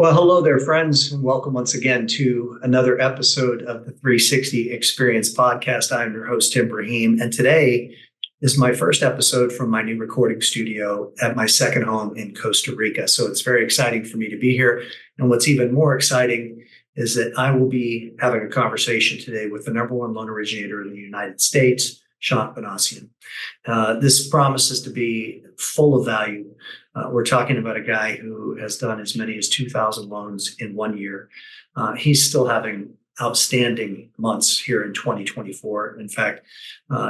Well, hello there, friends, and welcome once again to another episode of the 360 Experience podcast. I'm your host, Tim Braheem, and today is my first episode from my new recording studio at my second home in Costa Rica. So it's very exciting for me to be here. And what's even more exciting is that I will be having a conversation today with the number one loan originator in the United States, Shant Banosian. This promises to be full of value. We're talking about a guy who has done as many as 2,000 loans in 1 year. He's still having outstanding months here in 2024. In fact,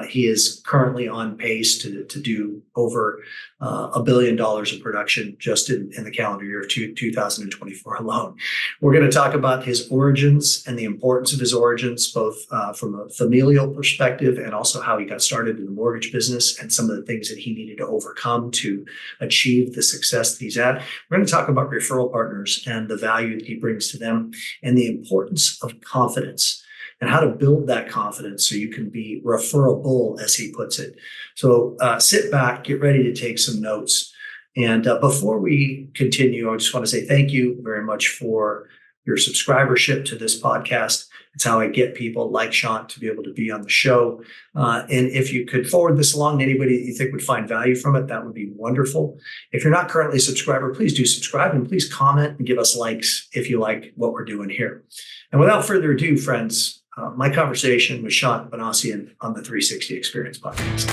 he is currently on pace to do over $1 billion of production just in the calendar year of 2024 alone. We're going to talk about his origins and the importance of his origins, both from a familial perspective and also how he got started in the mortgage business and some of the things that he needed to overcome to achieve the success that he's at. We're going to talk about referral partners and the value that he brings to them and the importance of confidence and how to build that confidence so you can be referable, as he puts it. So sit back, get ready to take some notes. And before we continue, I just want to say thank you very much for your subscribership to this podcast. It's how I get people like Shant to be able to be on the show. And if you could forward this along to anybody that you think would find value from it, that would be wonderful. If you're not currently a subscriber, please do subscribe and please comment and give us likes if you like what we're doing here. And without further ado, friends, my conversation with Shant Banosian on the 360 Experience podcast.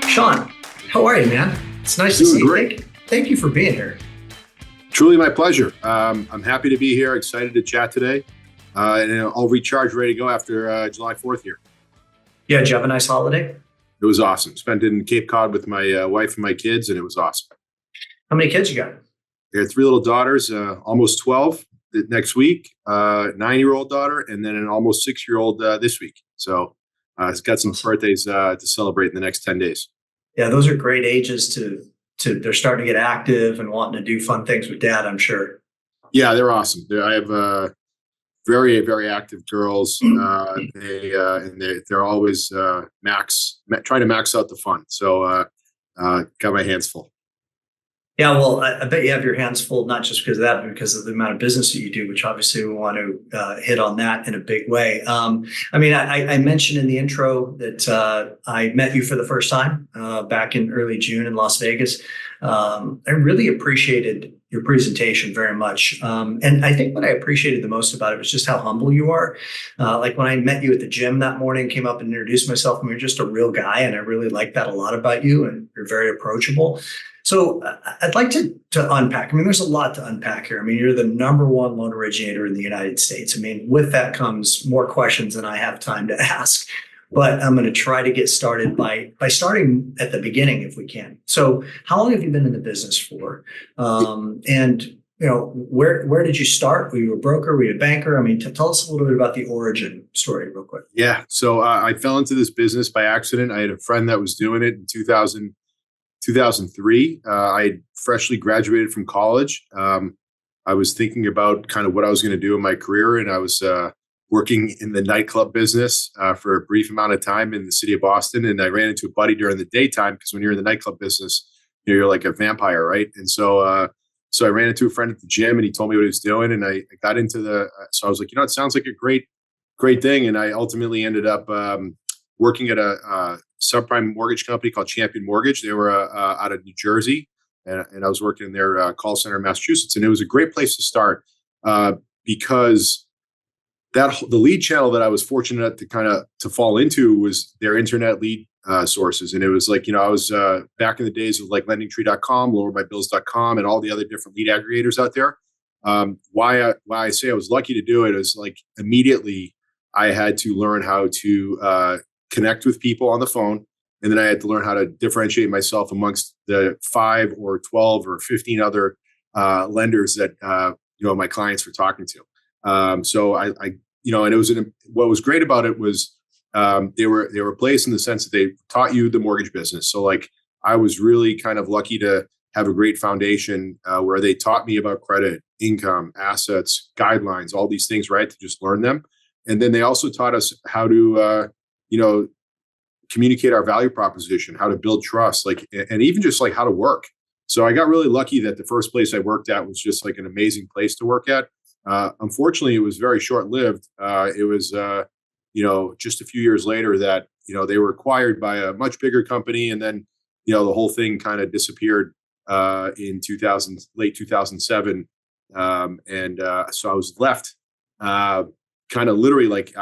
Shant, how are you, man? It's nice to see you. Great. Thank you for being here. Truly my pleasure. I'm happy to be here, excited to chat today. And I'll recharge, ready to go after July 4th here. Yeah, did you have a nice holiday? It was awesome. Spent it in Cape Cod with my wife and my kids, and it was awesome. How many kids you got? I got 3 little daughters, almost 12 next week, 9-year-old daughter, and then an almost 6-year-old this week. So it's got some birthdays to celebrate in the next 10 days. Yeah, those are great ages to they're starting to get active and wanting to do fun things with dad, I'm sure. Yeah, they're awesome. I have very, very active girls. They're always trying to max out the fun. So got my hands full. Yeah, well, I bet you have your hands full, not just because of that, but because of the amount of business that you do, which obviously we want to hit on that in a big way. I mentioned in the intro that I met you for the first time back in early June in Las Vegas. I really appreciated your presentation very much. And I think what I appreciated the most about it was just how humble you are. Like when I met you at the gym that morning, came up and introduced myself, and you're just a real guy. And I really like that a lot about you, and you're very approachable. So I'd like to unpack. There's a lot to unpack here. You're the number one loan originator in the United States. With that comes more questions than I have time to ask. But I'm going to try to get started by starting at the beginning if we can. So how long have you been in the business for? And where did you start? Were you a broker? Were you a banker? Tell us a little bit about the origin story real quick. Yeah. So I fell into this business by accident. I had a friend that was doing it in 2003. I had freshly graduated from college. I was thinking about kind of what I was going to do in my career, and I was working in the nightclub business for a brief amount of time in the city of Boston. And I ran into a buddy during the daytime because when you're in the nightclub business, you're like a vampire, right? And so I ran into a friend at the gym, and he told me what he was doing, and I got into so I was like, it sounds like a great thing. And I ultimately ended up working at a subprime mortgage company called Champion Mortgage. They were out of New Jersey, and I was working in their call center in Massachusetts. And it was a great place to start because the lead channel that I was fortunate to fall into was their internet lead sources. And it was like, I was back in the days of like lendingtree.com, lowermybills.com, and all the other different lead aggregators out there. Why I say I was lucky to do it is like immediately I had to learn how to connect with people on the phone. And then I had to learn how to differentiate myself amongst the 5 or 12 or 15 other lenders that, my clients were talking to. So I and it was what was great about it was they were a place in the sense that they taught you the mortgage business. So like I was really kind of lucky to have a great foundation where they taught me about credit, income, assets, guidelines, all these things, right? To just learn them. And then they also taught us how to, communicate our value proposition, how to build trust, like, and even just like how to work. So I got really lucky that the first place I worked at was just like an amazing place to work at. Unfortunately, it was very short lived. It was, just a few years later that, they were acquired by a much bigger company. And then, the whole thing kind of disappeared in 2000, late 2007. So I was left kind of literally like,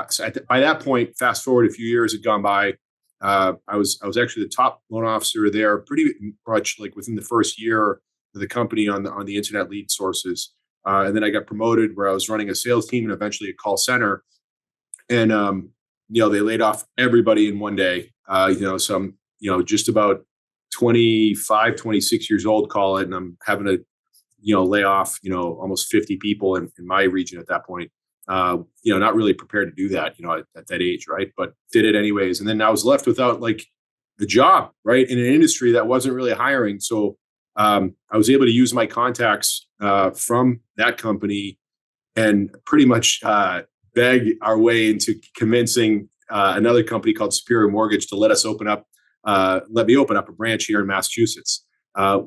by that point, fast forward a few years had gone by. I was actually the top loan officer there, pretty much like within the first year of the company on the internet lead sources, and then I got promoted where I was running a sales team and eventually a call center, and they laid off everybody in one day. So I'm just about 25, 26 years old, call it, and I'm having to lay off almost 50 people in my region at that point. Not really prepared to do that, at that age, right? But did it anyways. And then I was left without like the job, right? In an industry that wasn't really hiring. So I was able to use my contacts from that company and pretty much beg our way into convincing another company called Superior Mortgage to let me open up a branch here in Massachusetts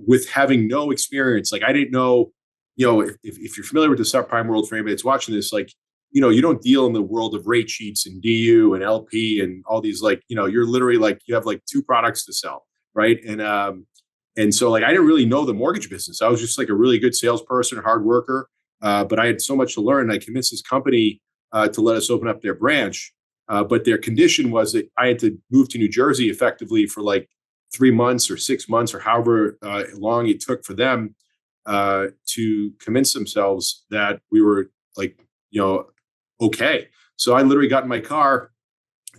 with having no experience. Like I didn't know, if you're familiar with the subprime world for anybody that's watching this, like, you don't deal in the world of rate sheets and DU and LP and all these, like, you're literally like, you have like two products to sell. Right. And so like, I didn't really know the mortgage business. I was just like a really good salesperson, hard worker. But I had so much to learn. I convinced this company to let us open up their branch. But their condition was that I had to move to New Jersey effectively for like 3 months or 6 months or however long it took for them to convince themselves that we were like, okay. So I literally got in my car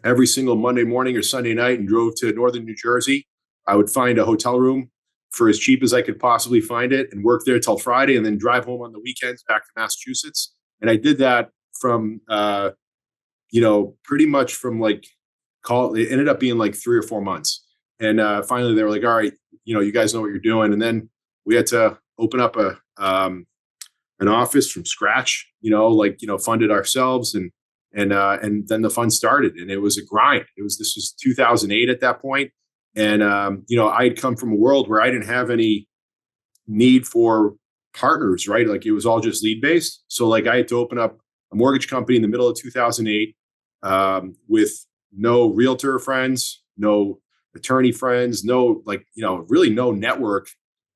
every single Monday morning or Sunday night and drove to northern New Jersey. I would find a hotel room for as cheap as I could possibly find it and work there till Friday and then drive home on the weekends back to Massachusetts. And I did that from, pretty much from like it ended up being like 3 or 4 months. And finally they were like, all right, you guys know what you're doing. And then we had to open up an office from scratch, funded ourselves and then the fun started and it was a grind. This was 2008 at that point. And, I had come from a world where I didn't have any need for partners, right? Like it was all just lead based. So like I had to open up a mortgage company in the middle of 2008 with no realtor friends, no attorney friends, no, really no network.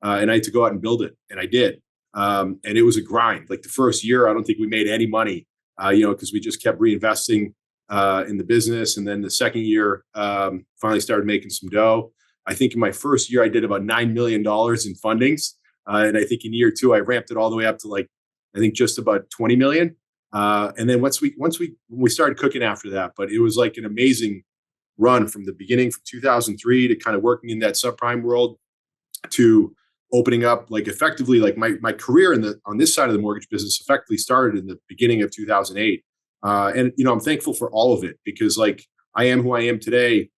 And I had to go out and build it. And I did. And it was a grind. Like the first year, I don't think we made any money, because we just kept reinvesting in the business. And then the second year, finally started making some dough. I think in my first year, I did about $9 million in fundings. And I think in year 2, I ramped it all the way up to like, I think just about 20 million. And then once we started cooking after that, but it was like an amazing run from the beginning from 2003 to kind of working in that subprime world to opening up like effectively like my career on this side of the mortgage business effectively started in the beginning of 2008. And, I'm thankful for all of it because like I am who I am today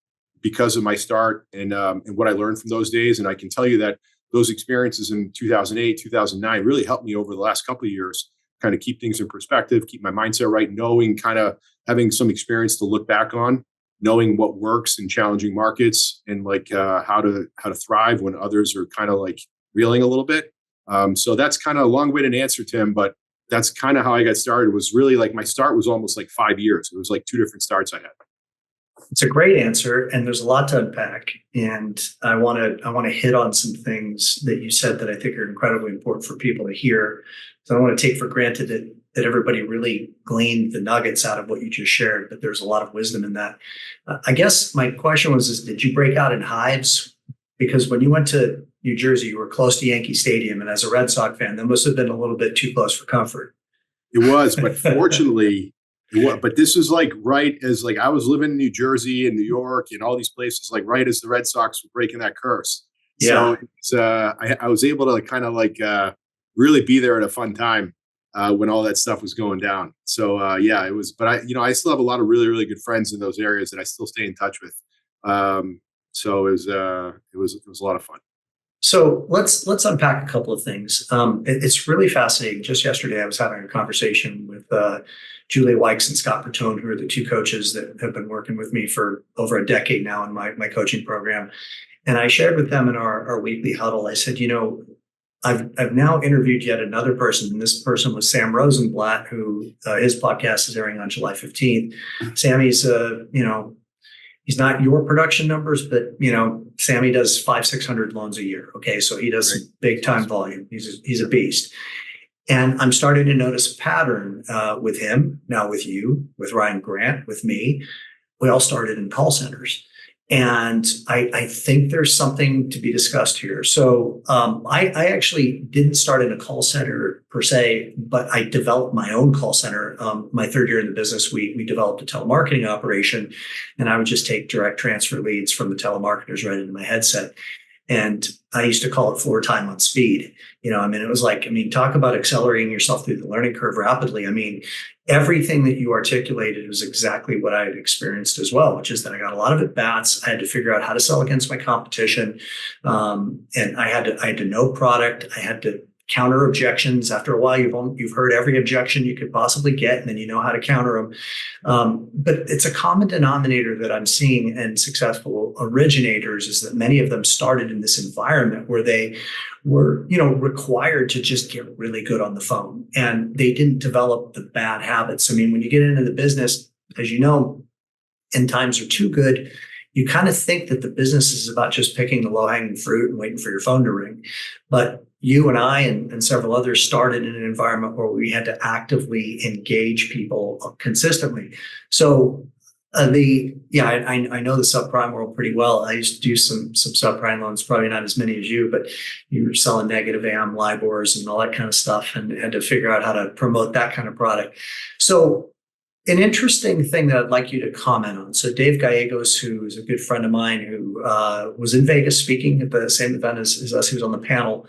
because of my start and what I learned from those days. And I can tell you that those experiences in 2008, 2009 really helped me over the last couple of years, kind of keep things in perspective, keep my mindset right, knowing kind of having some experience to look back on, knowing what works in challenging markets and like how to thrive when others are kind of like reeling a little bit. So that's kind of a long-winded answer, Tim, but that's kind of how I got started. Was really like my start was almost like 5 years. It was like 2 different starts I had. It's a great answer, and there's a lot to unpack. And I want to hit on some things that you said that I think are incredibly important for people to hear. So I don't want to take for granted that everybody really gleaned the nuggets out of what you just shared, but there's a lot of wisdom in that. I guess my question was, did you break out in hives? Because when you went to New Jersey, you were close to Yankee Stadium, and as a Red Sox fan, that must have been a little bit too close for comfort. It was, but fortunately. But this was like right as like I was living in New Jersey and New York and all these places, like right as the Red Sox were breaking that curse. Yeah. So I was able to kind of like really be there at a fun time when all that stuff was going down. So yeah, it was. But I still have a lot of really, really good friends in those areas that I still stay in touch with. So it was a lot of fun. So let's unpack a couple of things. It's really fascinating. Just yesterday, I was having a conversation with Julia Wykes and Scott Bertone, who are the two coaches that have been working with me for over a decade now in my coaching program. And I shared with them in our weekly huddle. I said, I've now interviewed yet another person, and this person was Sam Rosenblatt, who his podcast is airing on July 15th. Sammy's, he's not your production numbers, but Sammy does 500-600 loans a year. Okay, so he does some big time volume. He's a beast, and I'm starting to notice a pattern with him now, with you, with Ryan Grant, with me. We all started in call centers. And I think there's something to be discussed here. So I actually didn't start in a call center per se, but I developed my own call center. My third year in the business, we developed a telemarketing operation, and I would just take direct transfer leads from the telemarketers right into my headset. And I used to call it floor time on speed. It was like, talk about accelerating yourself through the learning curve rapidly. Everything that you articulated was exactly what I had experienced as well, which is that I got a lot of at-bats. I had to figure out how to sell against my competition. And I had to know product. I had to counter objections. After a while, you've heard every objection you could possibly get, and then you know how to counter them. But it's a common denominator that I'm seeing in successful originators is that many of them started in this environment where they were, required to just get really good on the phone, and they didn't develop the bad habits. When you get into the business, as you know, and times are too good, you kind of think that the business is about just picking the low-hanging fruit and waiting for your phone to ring. But you and I and several others started in an environment where we had to actively engage people consistently. So I know the subprime world pretty well. I used to do some subprime loans, probably not as many as you, but you were selling negative AM, LIBORs, and all that kind of stuff, and had to figure out how to promote that kind of product. So an interesting thing that I'd like you to comment on. So Dave Gallegos, who is a good friend of mine, who was in Vegas speaking at the same event as us, he was on the panel.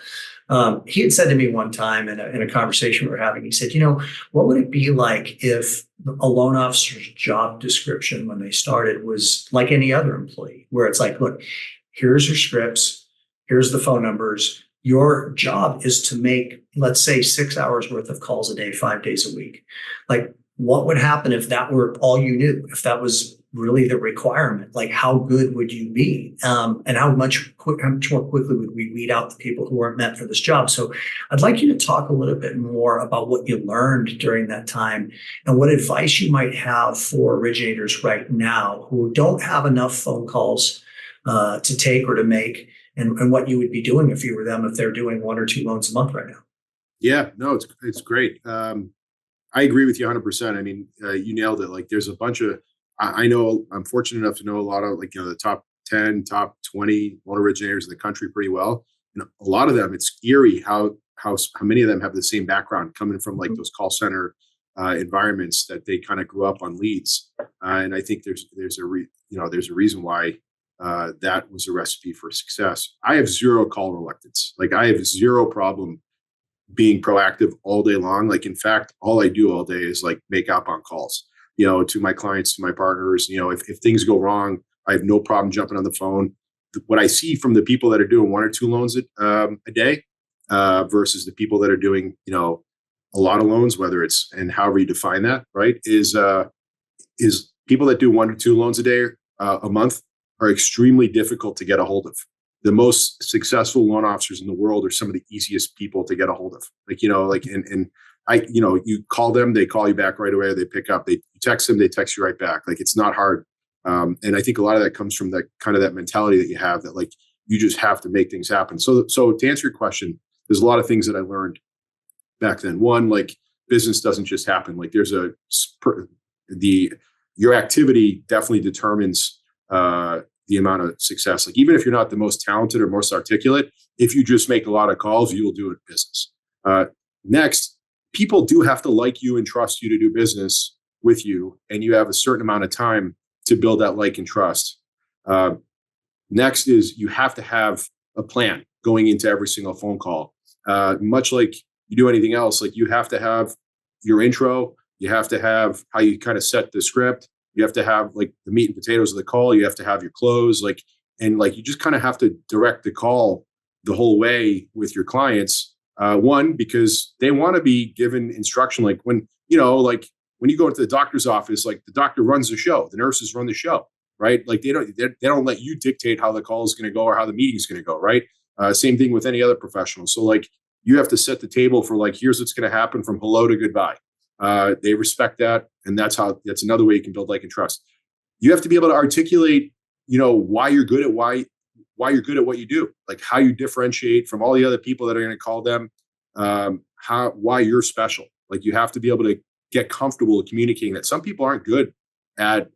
He had said to me one time in a conversation we were having, he said, what would it be like if a loan officer's job description when they started was like any other employee, where it's like, look, here's your scripts, here's the phone numbers. Your job is to make, let's say, 6 hours worth of calls a day, 5 days a week. Like, what would happen if that were all you knew? If that was really the requirement? Like, how good would you be? And how much more quickly would we weed out the people who weren't meant for this job? So I'd like you to talk a little bit more about what you learned during that time and what advice you might have for originators right now who don't have enough phone calls to take or to make, and what you would be doing if you were them, if they're doing 1 or 2 loans a month right now. Yeah, no, it's great. I agree with you 100%. You nailed it. Like, there's a bunch of, I know, I'm fortunate enough to know a lot of, the top 10, top 20 loan originators in the country pretty well. And a lot of them, it's eerie how many of them have the same background, coming from those call center environments that they kind of grew up on leads. And I think there's a reason why that was a recipe for success. I have zero call reluctance. I have zero problem being proactive all day long. In fact, all I do all day is make outbound calls, to my clients, to my partners. If things go wrong, I have no problem jumping on the phone. What I see from the people that are doing 1 or 2 loans a day versus the people that are doing, a lot of loans, whether it's, and however you define that, right, is people that do 1 or 2 loans a day, a month, are extremely difficult to get a hold of. The most successful loan officers in the world are some of the easiest people to get a hold of. You call them, they call you back right away. They pick up, you text them, they text you right back. It's not hard. And I think a lot of that comes from that kind of that mentality that you have, that you just have to make things happen. So to answer your question, there's a lot of things that I learned back then. One, business doesn't just happen. Your activity definitely determines the amount of success. Even if you're not the most talented or most articulate, if you just make a lot of calls, you will do it in business. Next, people do have to like you and trust you to do business with you, and you have a certain amount of time to build that like and trust. Next is you have to have a plan going into every single phone call. Much like you do anything else, you have to have your intro, you have to have how you kind of set the script. You have to have the meat and potatoes of the call. You have to have your close, and you just kind of have to direct the call the whole way with your clients. One, because they want to be given instruction, like when you go into the doctor's office, like the doctor runs the show, the nurses run the show, right? Like they don't let you dictate how the call is going to go or how the meeting is going to go, right? Same thing with any other professional. So like you have to set the table for like, here's what's going to happen from hello to goodbye. They respect that, and that's another way you can build like and trust. You have to be able to articulate, why you're good at why you're good at what you do, like how you differentiate from all the other people that are going to call them, why you're special. Like you have to be able to get comfortable communicating that. Some people aren't good at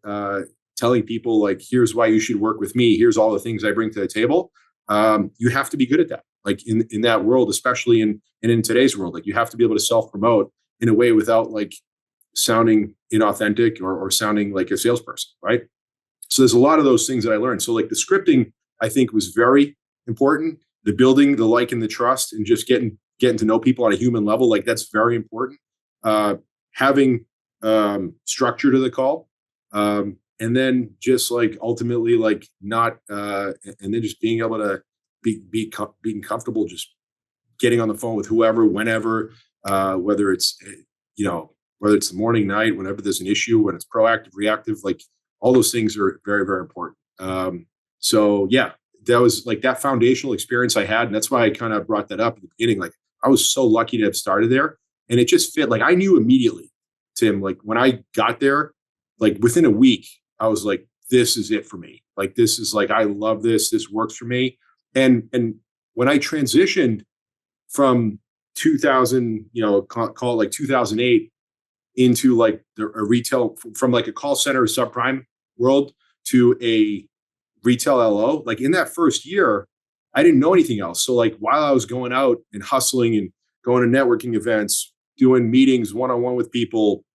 telling people like, here's why you should work with me. Here's all the things I bring to the table. You have to be good at that. Like in that world, especially in today's world, like you have to be able to self-promote in a way without like sounding inauthentic or sounding like a salesperson, right? So there's a lot of those things that I learned. So like the scripting, I think, was very important. The building, the like, and the trust, and just getting to know people on a human level, like that's very important. Having structure to the call, and then just like ultimately like not, and then just being able to being comfortable, just getting on the phone with whoever, whenever, whether it's the morning, night, whenever there's an issue, when it's proactive, reactive, like all those things are very, very important. So yeah, that was like that foundational experience I had. And that's why I kind of brought that up at the beginning. Like I was so lucky to have started there, and it just fit. Like I knew immediately, Tim, like when I got there, like within a week, I was like, this is it for me. Like, this is like, I love this. This works for me. And when I transitioned from 2000, call it like 2008 into like a retail, from like a call center subprime world to a retail LO, like in that first year, I didn't know anything else. So like while I was going out and hustling and going to networking events, doing meetings one-on-one with people,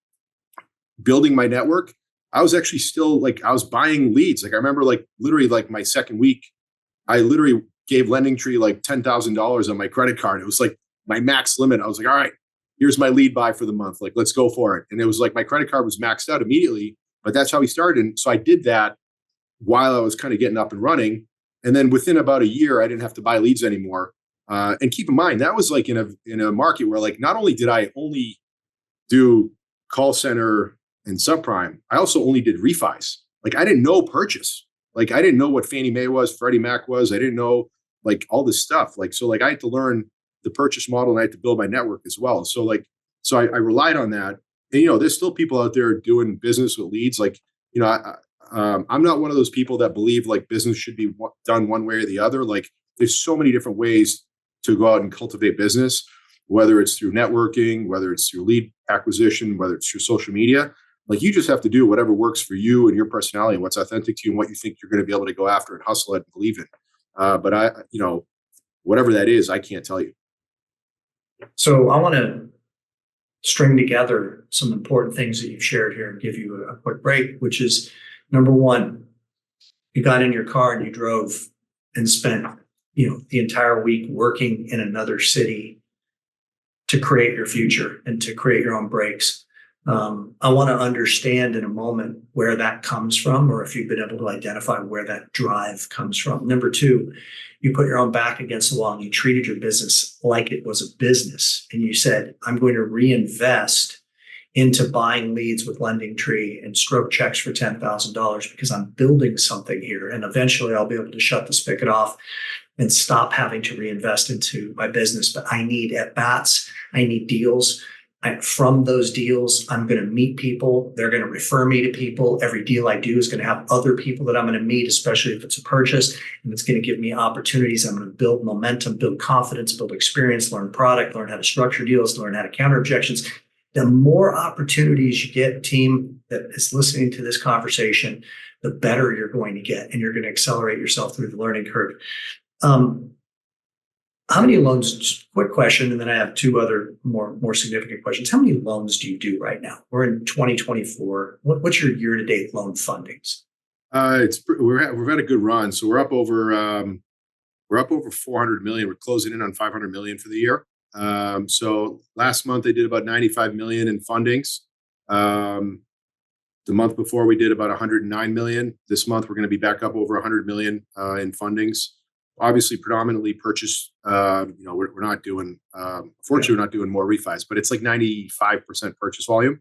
building my network, I was actually still like, I was buying leads. Like I remember like literally like my second week, I literally gave LendingTree like $10,000 on my credit card. It was like my max limit. I was like, all right, here's my lead buy for the month. Like, let's go for it. And it was like, my credit card was maxed out immediately, but that's how we started. And so I did that while I was kind of getting up and running. And then within about a year, I didn't have to buy leads anymore. And keep in mind, that was like in a market where like, not only did I only do call center and subprime, I also only did refis. Like I didn't know purchase. Like I didn't know what Fannie Mae was, Freddie Mac was. I didn't know like all this stuff. Like, so like I had to learn the purchase model, and I had to build my network as well. So I relied on that. And, there's still people out there doing business with leads. Like, I'm not one of those people that believe like business should be done one way or the other. Like there's so many different ways to go out and cultivate business, whether it's through networking, whether it's through lead acquisition, whether it's through social media. Like you just have to do whatever works for you and your personality and what's authentic to you and what you think you're going to be able to go after and hustle at and believe in. But whatever that is, I can't tell you. So I want to string together some important things that you've shared here and give you a quick break, which is number one, you got in your car and you drove and spent, the entire week working in another city to create your future and to create your own breaks. I want to understand in a moment where that comes from, or if you've been able to identify where that drive comes from. Number two, you put your own back against the wall and you treated your business like it was a business. And you said, I'm going to reinvest into buying leads with LendingTree and stroke checks for $10,000 because I'm building something here. And eventually I'll be able to shut the spigot off and stop having to reinvest into my business. But I need at-bats. I need deals. From those deals, I'm going to meet people. They're going to refer me to people. Every deal I do is going to have other people that I'm going to meet, especially if it's a purchase, and it's going to give me opportunities. I'm going to build momentum, build confidence, build experience, learn product, learn how to structure deals, learn how to counter objections. The more opportunities you get, team that is listening to this conversation, the better you're going to get, and you're going to accelerate yourself through the learning curve. How many loans, just quick question, and then I have two other more significant questions. How many loans do you do right now? We're in 2024. What's your year-to-date loan fundings? We've had a good run. So we're up over 400 million. We're closing in on 500 million for the year. So last month they did about 95 million in fundings. The month before we did about 109 million. This month we're going to be back up over 100 million in fundings. obviously predominantly purchase. We're not doing, fortunately, we're not doing more refis, but it's like 95% purchase volume.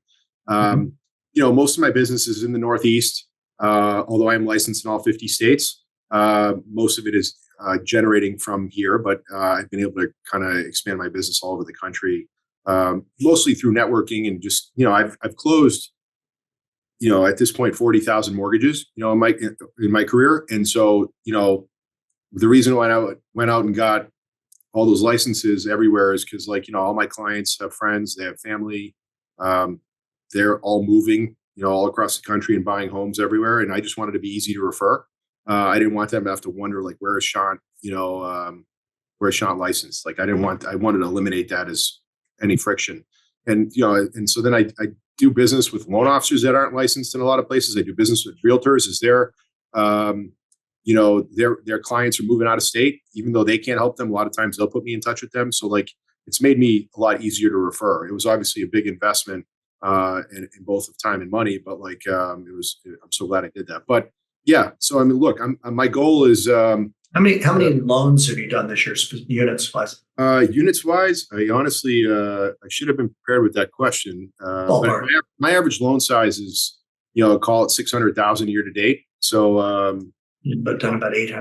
Mhm. Most of my business is in the Northeast, although I'm licensed in all 50 states. Most of it is generating from here, but I've been able to kind of expand my business all over the country, mostly through networking and just, I've closed, at this point, 40,000 mortgages, in my career. And so, the reason why I went out and got all those licenses everywhere is because, like, all my clients have friends, they have family, um, they're all moving, all across the country and buying homes everywhere. And I just wanted to be easy to refer. I didn't want them to have to wonder, like, where is Shant, where is Shant licensed? Like, I wanted to eliminate that as any friction. And, and so then I do business with loan officers that aren't licensed in a lot of places. I do business with realtors as um, their clients are moving out of state, even though they can't help them. A lot of times they'll put me in touch with them. So, like, it's made me a lot easier to refer. It was obviously a big investment in both of time and money, but like, I'm so glad I did that. But yeah, so I mean, look, my goal is, How many loans have you done this year, units wise? units wise, I honestly, I should have been prepared with that question. But Ballpark. my average loan size is, call it 600,000 year to date. So, But done about 8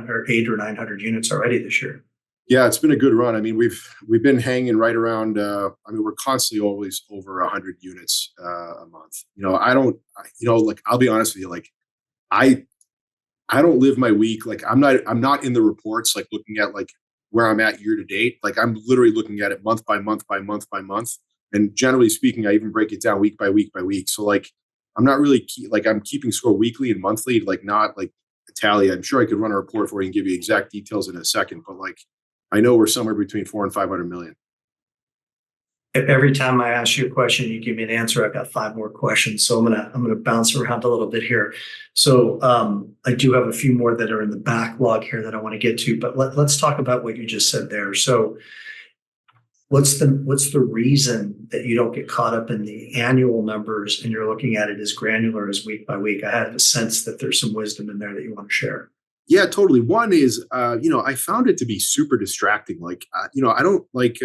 or 900 units already this year. yeah, it's been a good run. I mean, we've been hanging right around. We're constantly always over 100 units a month. I don't. Like, I'll be honest with you. Like, I I don't live my week. Like, I'm not in the reports, like, looking at, like, where I'm at year to date. Like, I'm literally looking at it month by month by month by month. And generally speaking, I even break it down week by week by week. So, like, I'm not really like, I'm keeping score weekly and monthly, like, not like a tally. I'm sure I could run a report for you and give you exact details in a second, but, like, I know we're somewhere between 4 and 500 million. Every time I ask you a question, you give me an answer. I've got five more questions, so I'm gonna bounce around a little bit here. So I do have a few more that are in the backlog here that I want to get to, but let's talk about what you just said there. So what's the reason that you don't get caught up in the annual numbers and you're looking at it as granular as week by week? I have a sense that there's some wisdom in there that you want to share. Yeah, totally. One is, I found it to be super distracting. Like, I don't like,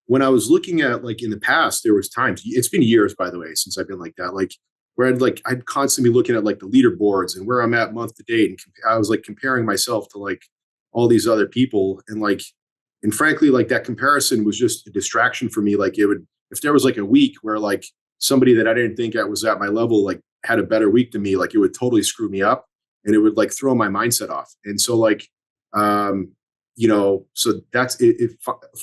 when I was looking at, like, in the past, there was times, it's been years, by the way, since I've been like that, like, where I'd constantly be looking at, like, the leaderboards and where I'm at month to date. And I was, like, comparing myself to, like, all these other people. And frankly, like, that comparison was just a distraction for me. Like, if there was, like, a week where, like, somebody that I didn't think I was at my level, like, had a better week than me, like, it would totally screw me up and it would, like, throw my mindset off. And so, like, um, so that's it,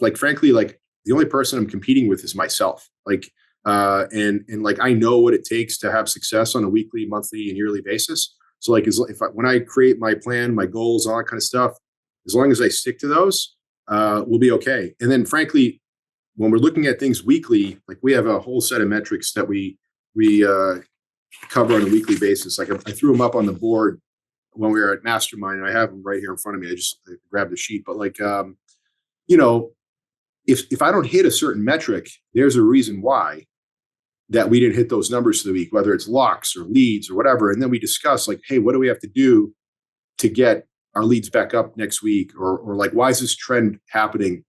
like, frankly, like, the only person I'm competing with is myself. Like, and like, I know what it takes to have success on a weekly, monthly, and yearly basis. So, like, when I create my plan, my goals, all that kind of stuff, as long as I stick to those, we'll be okay. And then, frankly, when we're looking at things weekly, like, we have a whole set of metrics that we cover on a weekly basis. Like, I threw them up on the board when we were at Mastermind, and I have them right here in front of me. I grabbed the sheet, but, like, you know, if I don't hit a certain metric, there's a reason why that we didn't hit those numbers for the week, whether it's locks or leads or whatever. And then we discuss, like, hey, what do we have to do to get our leads back up next week? Or like, why is this trend happening?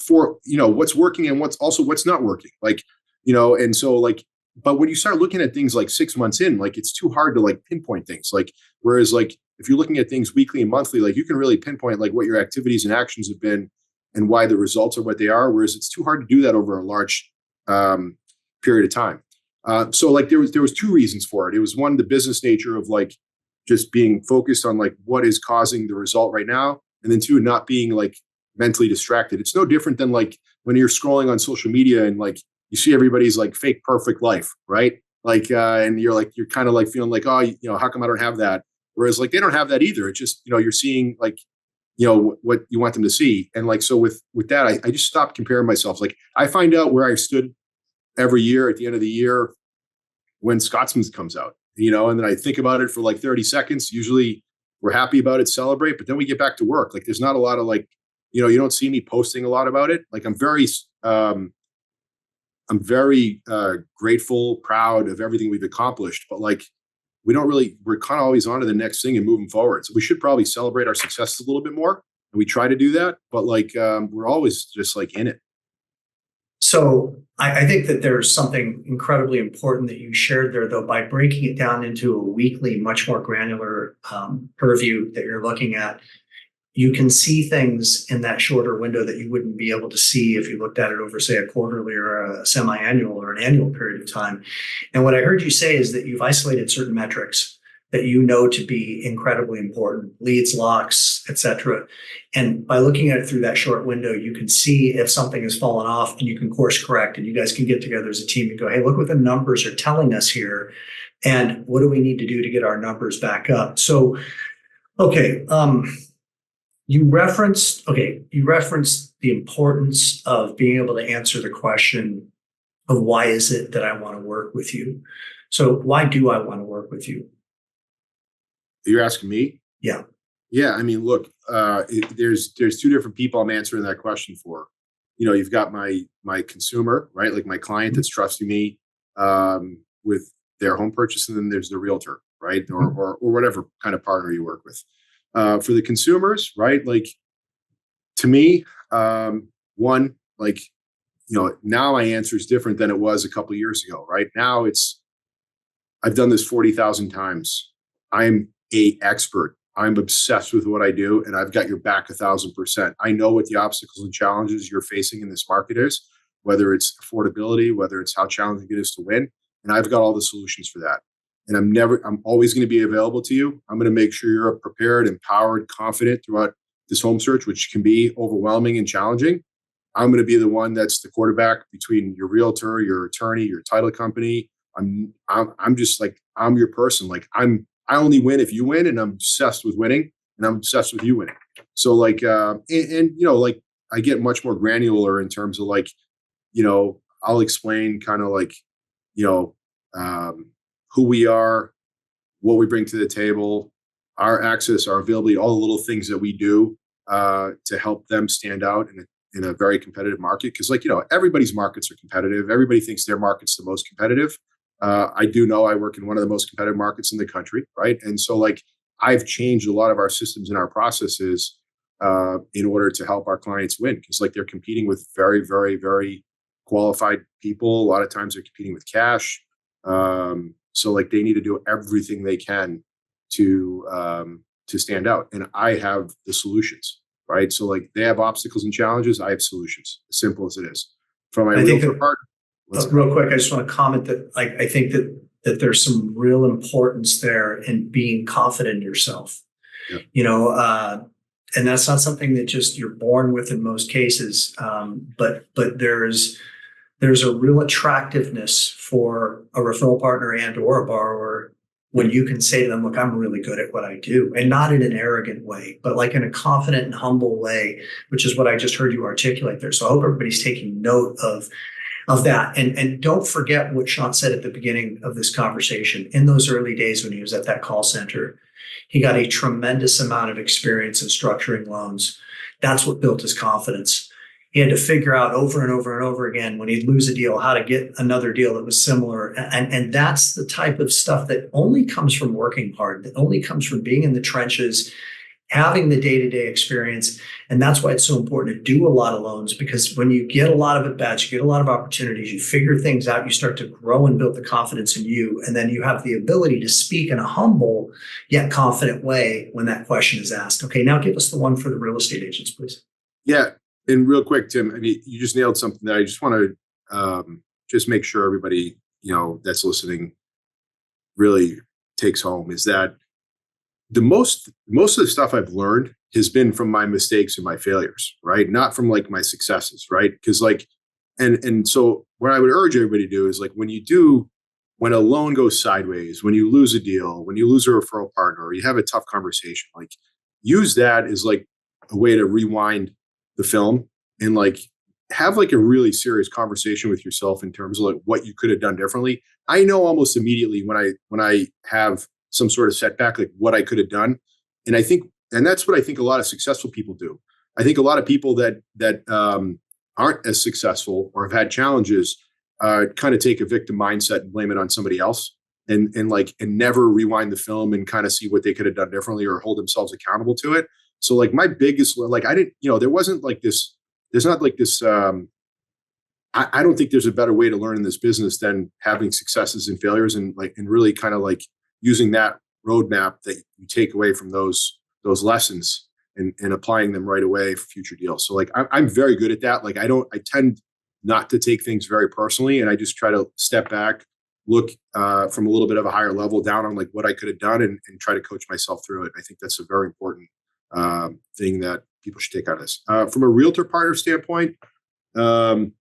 For, what's working and what's not working. Like, and so, like, but when you start looking at things like 6 months in, like, it's too hard to, like, pinpoint things. Like, whereas, like, if you're looking at things weekly and monthly, like, you can really pinpoint, like, what your activities and actions have been and why the results are what they are. Whereas it's too hard to do that over a large period of time. So, like, there was two reasons for it. It was, one, the business nature of, like, just being focused on, like, what is causing the result right now, and then two, not being, like, mentally distracted. It's no different than, like, when you're scrolling on social media and, like, you see everybody's, like, fake perfect life, right? Like, and you're kind of, like, feeling like, oh, how come I don't have that? Whereas, like, they don't have that either. It's just, you're seeing, like, what you want them to see. And, like, so with that, I just stopped comparing myself. Like, I find out where I stood every year at the end of the year when Scotsman's comes out, and then I think about it for, like, 30 seconds. Usually we're happy about it, celebrate, but then we get back to work. Like, there's not a lot of, like, you don't see me posting a lot about it. Like, I'm very grateful, proud of everything we've accomplished. But, like, we're kind of always on to the next thing and moving forward. So we should probably celebrate our successes a little bit more. And we try to do that, but like, we're always just like in it. So I think that there's something incredibly important that you shared there, though, by breaking it down into a weekly, much more granular purview that you're looking at. You can see things in that shorter window that you wouldn't be able to see if you looked at it over, say, a quarterly or a semi-annual or an annual period of time. And what I heard you say is that you've isolated certain metrics that you know to be incredibly important, leads, locks, et cetera. And by looking at it through that short window, you can see if something has fallen off and you can course correct, and you guys can get together as a team and go, hey, look what the numbers are telling us here. And what do we need to do to get our numbers back up? So, okay. You referenced the importance of being able to answer the question of why is it that I want to work with you? So why do I want to work with you? You're asking me? Yeah. Yeah. I mean, look, there's two different people I'm answering that question for. You've got my consumer, right? Like my client that's trusting me with their home purchase, and then there's the realtor, right? Or whatever kind of partner you work with. For the consumers, right? Like, to me, one, like, now my answer is different than it was a couple of years ago, right? Now I've done this 40,000 times. I'm a expert. I'm obsessed with what I do, and I've got your back 1,000%. I know what the obstacles and challenges you're facing in this market is, whether it's affordability, whether it's how challenging it is to win. And I've got all the solutions for that. And I'm always going to be available to you. I'm going to make sure you're prepared, empowered, confident throughout this home search, which can be overwhelming and challenging. I'm going to be the one that's the quarterback between your realtor, your attorney, your title company. I'm just like, I'm your person. Like, I only win if you win, and I'm obsessed with winning, and I'm obsessed with you winning. So like, like I get much more granular in terms of like, I'll explain kind of like, who we are, what we bring to the table, our access, our availability, all the little things that we do to help them stand out in a very competitive market. Because everybody's markets are competitive. Everybody thinks their market's the most competitive. I do know I work in one of the most competitive markets in the country, right? And so like I've changed a lot of our systems and our processes in order to help our clients win. Because like they're competing with very, very, very qualified people. A lot of times they're competing with cash. So like they need to do everything they can to stand out. And I have the solutions, right? So like they have obstacles and challenges. I have solutions, as simple as it is. From my realtor part. Real quick, I just want to comment that like I think that there's some real importance there in being confident in yourself. Yeah. And that's not something that just you're born with in most cases. But there's a real attractiveness for a referral partner and or a borrower when you can say to them, look, I'm really good at what I do, and not in an arrogant way, but like in a confident and humble way, which is what I just heard you articulate there. So I hope everybody's taking note of that. And don't forget what Shant said at the beginning of this conversation. In those early days when he was at that call center, he got a tremendous amount of experience in structuring loans. That's what built his confidence. He had to figure out over and over and over again when he'd lose a deal, how to get another deal that was similar. And that's the type of stuff that only comes from working hard, that only comes from being in the trenches, having the day-to-day experience. And that's why it's so important to do a lot of loans, because when you get a lot of at-bats, you get a lot of opportunities, you figure things out, you start to grow and build the confidence in you. And then you have the ability to speak in a humble yet confident way when that question is asked. Okay, now give us the one for the real estate agents, please. Yeah. And real quick, Tim, I mean, you just nailed something that I just want to just make sure everybody, that's listening really takes home, is that the most of the stuff I've learned has been from my mistakes and my failures, right? Not from like my successes, right? Because like, and so what I would urge everybody to do is like when a loan goes sideways, when you lose a deal, when you lose a referral partner, or you have a tough conversation, like use that as like a way to rewind the film and like have like a really serious conversation with yourself in terms of like what you could have done differently. I know almost immediately when I have some sort of setback, like what I could have done. And that's what I think a lot of successful people do. I think a lot of people that aren't as successful or have had challenges kind of take a victim mindset and blame it on somebody else. and never rewind the film and kind of see what they could have done differently or hold themselves accountable to it. So like my biggest, like I didn't, there wasn't like this, there's not like this, I don't think there's a better way to learn in this business than having successes and failures and really kind of like using that roadmap that you take away from those lessons and applying them right away for future deals. So like I'm very good at that. Like I tend not to take things very personally, and I just try to step back, look from a little bit of a higher level down on like what I could have done and try to coach myself through it. I think that's a very important thing that people should take out of this. From a realtor partner standpoint, again,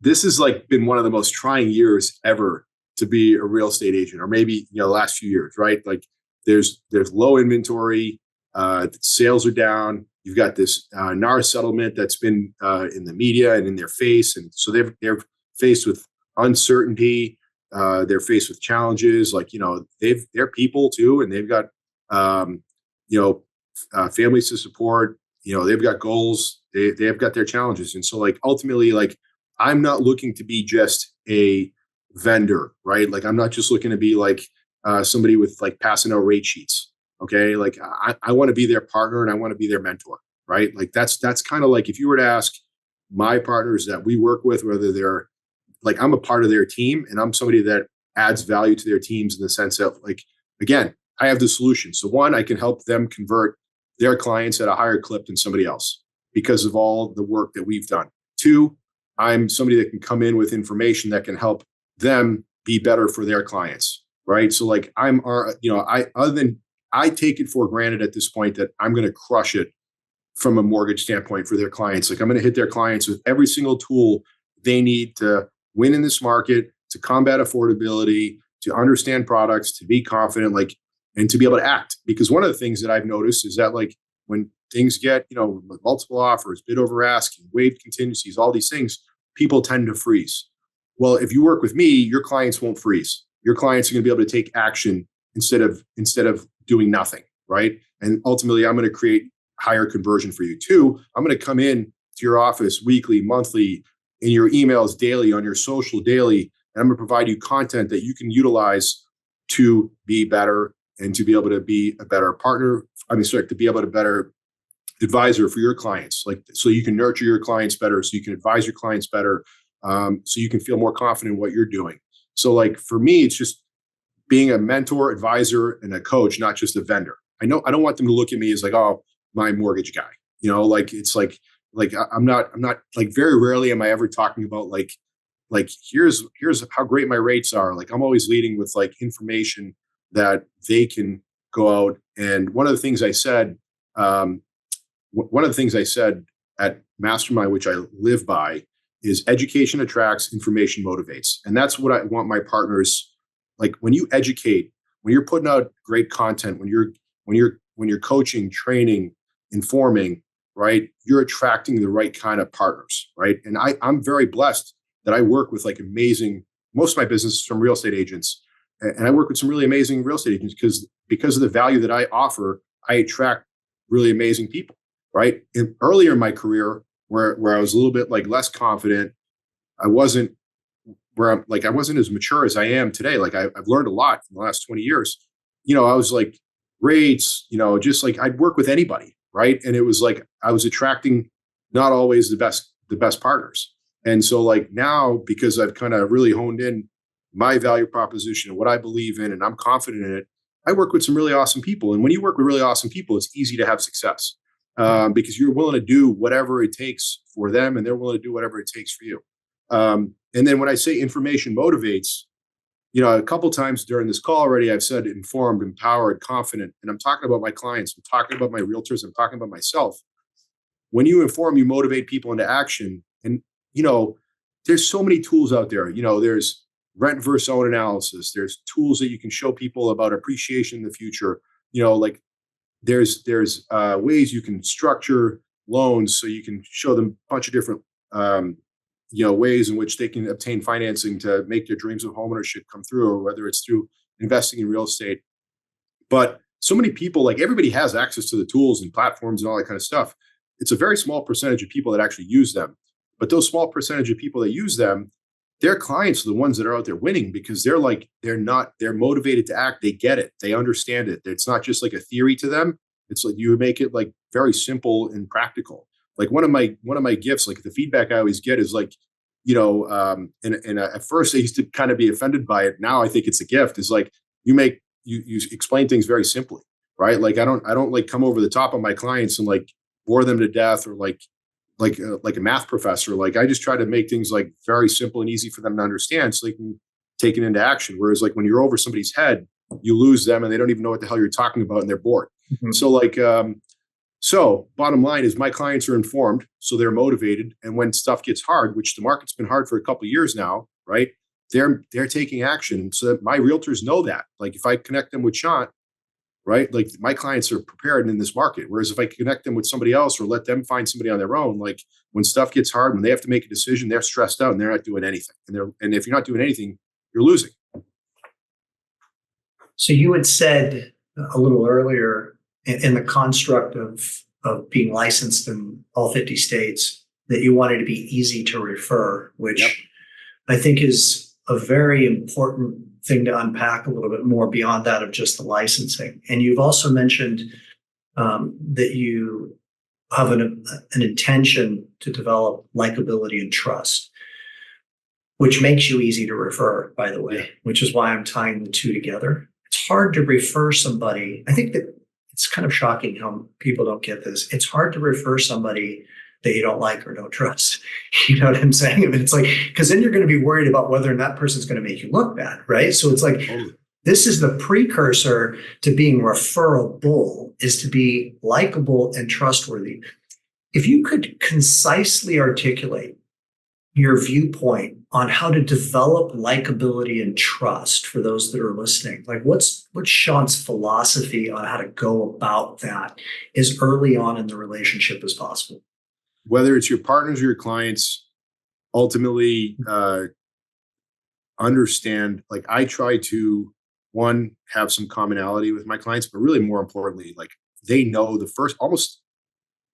this has like been one of the most trying years ever to be a real estate agent, or maybe, the last few years, right? Like there's low inventory, sales are down. You've got this NAR settlement that's been in the media and in their face. And so they're faced with uncertainty. They're faced with challenges, like, they're people too, and they've got, families to support. They've got goals. They've got their challenges. And so like, ultimately, like I'm not looking to be just a vendor, right? Like I'm not just looking to be like somebody with like passing out rate sheets. Okay. Like I want to be their partner and I want to be their mentor, right? Like that's kind of like, if you were to ask my partners that we work with, whether they're like, I'm a part of their team and I'm somebody that adds value to their teams in the sense of like, again, I have the solution. So one, I can help them convert their clients at a higher clip than somebody else because of all the work that we've done. Two, I'm somebody that can come in with information that can help them be better for their clients, right? So like I take it for granted at this point that I'm going to crush it from a mortgage standpoint for their clients. Like I'm going to hit their clients with every single tool they need to win in this market, to combat affordability, to understand products, to be confident, like, and to be able to act. Because one of the things that I've noticed is that like when things get, multiple offers, bid over asking, waived contingencies, all these things, people tend to freeze. Well, if you work with me, your clients won't freeze. Your clients are going to be able to take action instead of doing nothing, right? And ultimately, I'm going to create higher conversion for you. Two, I'm going to come in to your office weekly, monthly, in your emails daily, on your social daily, and I'm going to provide you content that you can utilize to be better and to be able to be a better partner. To be able to better advisor for your clients, like so you can nurture your clients better, so you can advise your clients better, so you can feel more confident in what you're doing. So like for me, it's just being a mentor, advisor, and a coach, not just a vendor. I don't want them to look at me as like, oh, my mortgage guy. Like it's like I'm not like, very rarely am I ever talking about like here's how great my rates are. Like I'm always leading with like information that they can go out. And one of the things I said at Mastermind, which I live by, is education attracts, information motivates. And that's what I want my partners, like when you educate, when you're putting out great content, when you're coaching, training, informing, right, you're attracting the right kind of partners, right? And I'm very blessed that I work with like amazing, most of my business is from real estate agents. And I work with some really amazing real estate agents because of the value that I offer, I attract really amazing people, right? And earlier in my career, where I was a little bit like less confident, I wasn't as mature as I am today. Like I've learned a lot in the last 20 years. I was like rates, just like I'd work with anybody, right? And it was like I was attracting not always the best partners. And so like now, because I've kind of really honed in my value proposition and what I believe in, and I'm confident in it, I work with some really awesome people. And when you work with really awesome people, it's easy to have success because you're willing to do whatever it takes for them, and they're willing to do whatever it takes for you. And then when I say information motivates, a couple times during this call already, I've said informed, empowered, confident, and I'm talking about my clients. I'm talking about my realtors. I'm talking about myself. When you inform, you motivate people into action. And, there's so many tools out there. There's rent versus own analysis. There's tools that you can show people about appreciation in the future. Like there's ways you can structure loans so you can show them a bunch of different, ways in which they can obtain financing to make their dreams of homeownership come through, or whether it's through investing in real estate. But so many people, like everybody has access to the tools and platforms and all that kind of stuff. It's a very small percentage of people that actually use them. But those small percentage of people that use them, their clients are the ones that are out there winning because they're motivated to act. They get it. They understand it. It's not just like a theory to them. It's like you make it like very simple and practical. Like one of my gifts, like the feedback I always get is like, and at first I used to kind of be offended by it. Now I think it's a gift. Is like you explain things very simply, right? Like I don't like come over the top on my clients and like bore them to death or like a math professor. Like I just try to make things like very simple and easy for them to understand so they can take it into action. Whereas like when you're over somebody's head, you lose them and they don't even know what the hell you're talking about and they're bored. Mm-hmm. So bottom line is my clients are informed, so they're motivated. And when stuff gets hard, which the market's been hard for a couple of years now, right? They're taking action so that my realtors know that. Like if I connect them with Shant, right? Like my clients are prepared in this market. Whereas if I connect them with somebody else or let them find somebody on their own, like when stuff gets hard, when they have to make a decision, they're stressed out and they're not doing anything. And if you're not doing anything, you're losing. So you had said a little earlier in the construct of being licensed in all 50 states that you wanted to be easy to refer, which yep. I think is a very important thing to unpack a little bit more beyond that of just the licensing. And you've also mentioned that you have an intention to develop likability and trust, which makes you easy to refer, by the way, yeah. Which is why I'm tying the two together. It's hard to refer somebody. I think that it's kind of shocking how people don't get this. It's hard to refer somebody that you don't like or don't trust. You know what I'm saying? I mean, it's like, because then you're going to be worried about whether or not that person's going to make you look bad, right? So it's like, this is the precursor to being referable, is to be likable and trustworthy. If you could concisely articulate your viewpoint on how to develop likability and trust for those that are listening, like what's Shant's philosophy on how to go about that as early on in the relationship as possible? Whether it's your partners or your clients, ultimately understand, like I try to, one, have some commonality with my clients, but really more importantly, like they know almost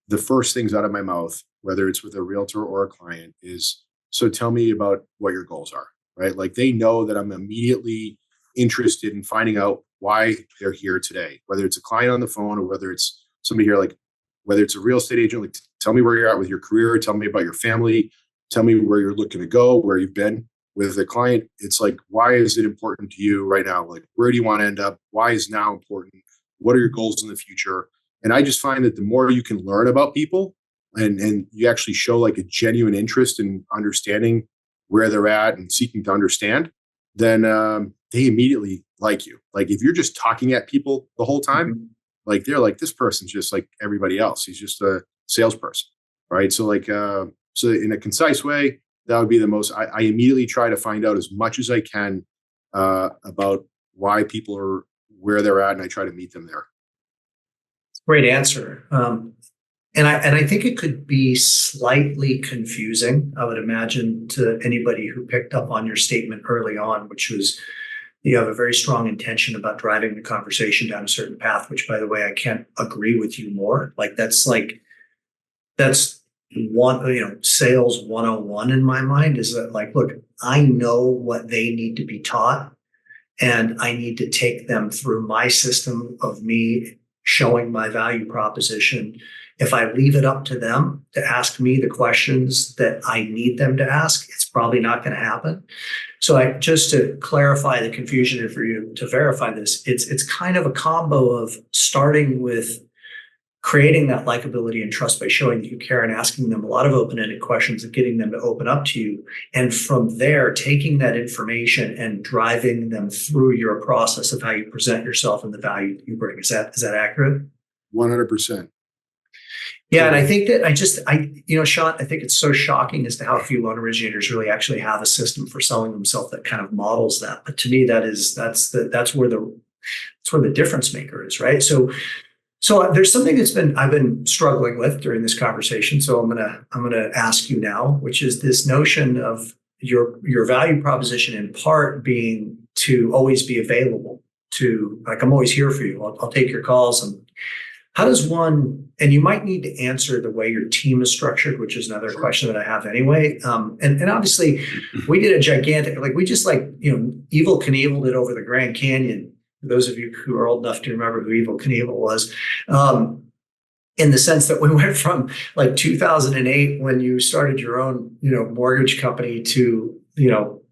the first things out of my mouth, whether it's with a realtor or a client, is, so tell me about what your goals are, right? Like they know that I'm immediately interested in finding out why they're here today, whether it's a client on the phone or whether it's somebody here, like whether it's a real estate agent, like tell me where you're at with your career, tell me about your family, tell me where you're looking to go, where you've been. With a client, it's like, why is it important to you right now? Like, where do you want to end up? Why is now important? What are your goals in the future? And I just find that the more you can learn about people and you actually show like a genuine interest in understanding where they're at and seeking to understand, then they immediately like you. Like if you're just talking at people the whole time, mm-hmm. like they're like, this person's just like everybody else. He's just a salesperson, right? So like, so in a concise way, that would be the most, I immediately try to find out as much as I can about why people are where they're at, and I try to meet them there. Great answer. And I think it could be slightly confusing, I would imagine, to anybody who picked up on your statement early on, which was you have a very strong intention about driving the conversation down a certain path, which, by the way, I can't agree with you more. That's one, sales 101 in my mind, is that like, look, I know what they need to be taught, and I need to take them through my system of me showing my value proposition. If I leave it up to them to ask me the questions that I need them to ask, it's probably not going to happen. So just to clarify the confusion and for you to verify this, it's kind of a combo of starting with creating that likability and trust by showing that you care and asking them a lot of open-ended questions and getting them to open up to you. And from there, taking that information and driving them through your process of how you present yourself and the value that you bring. Is that accurate? 100%. Yeah. And I think that Shant, I think it's so shocking as to how few loan originators really actually have a system for selling themselves that kind of models that. But to me, that's where the difference maker is, right? So there's something I've been struggling with during this conversation. So I'm gonna ask you now, which is this notion of your value proposition in part being to always be available, to like, I'm always here for you. I'll take your calls. how does one, and you might need to answer the way your team is structured, which is another question that I have anyway. And obviously we did a gigantic, like we just like, Evel Knievel'd it over the Grand Canyon. For those of you who are old enough to remember who Evel Knievel was, in the sense that we went from like 2008 when you started your own, mortgage company to,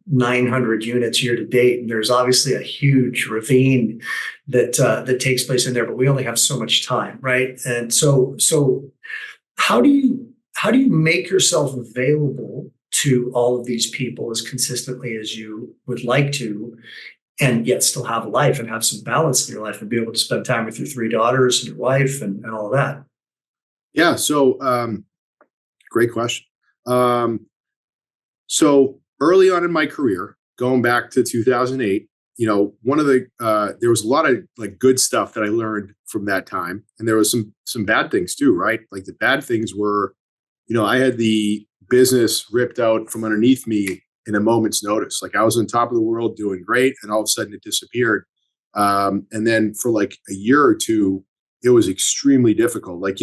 900 units year to date. And there's obviously a huge ravine that takes place in there, but we only have so much time, right? And so how do you make yourself available to all of these people as consistently as you would like to, and yet still have a life and have some balance in your life and be able to spend time with your three daughters and your wife and all of that? Yeah. So, great question. So early on in my career, going back to 2008, one of the there was a lot of like good stuff that I learned from that time, and there was some bad things too, right? Like the bad things were, I had the business ripped out from underneath me in a moment's notice. Like I was on top of the world doing great, and all of a sudden it disappeared. And then for like a year or two, it was extremely difficult. Like,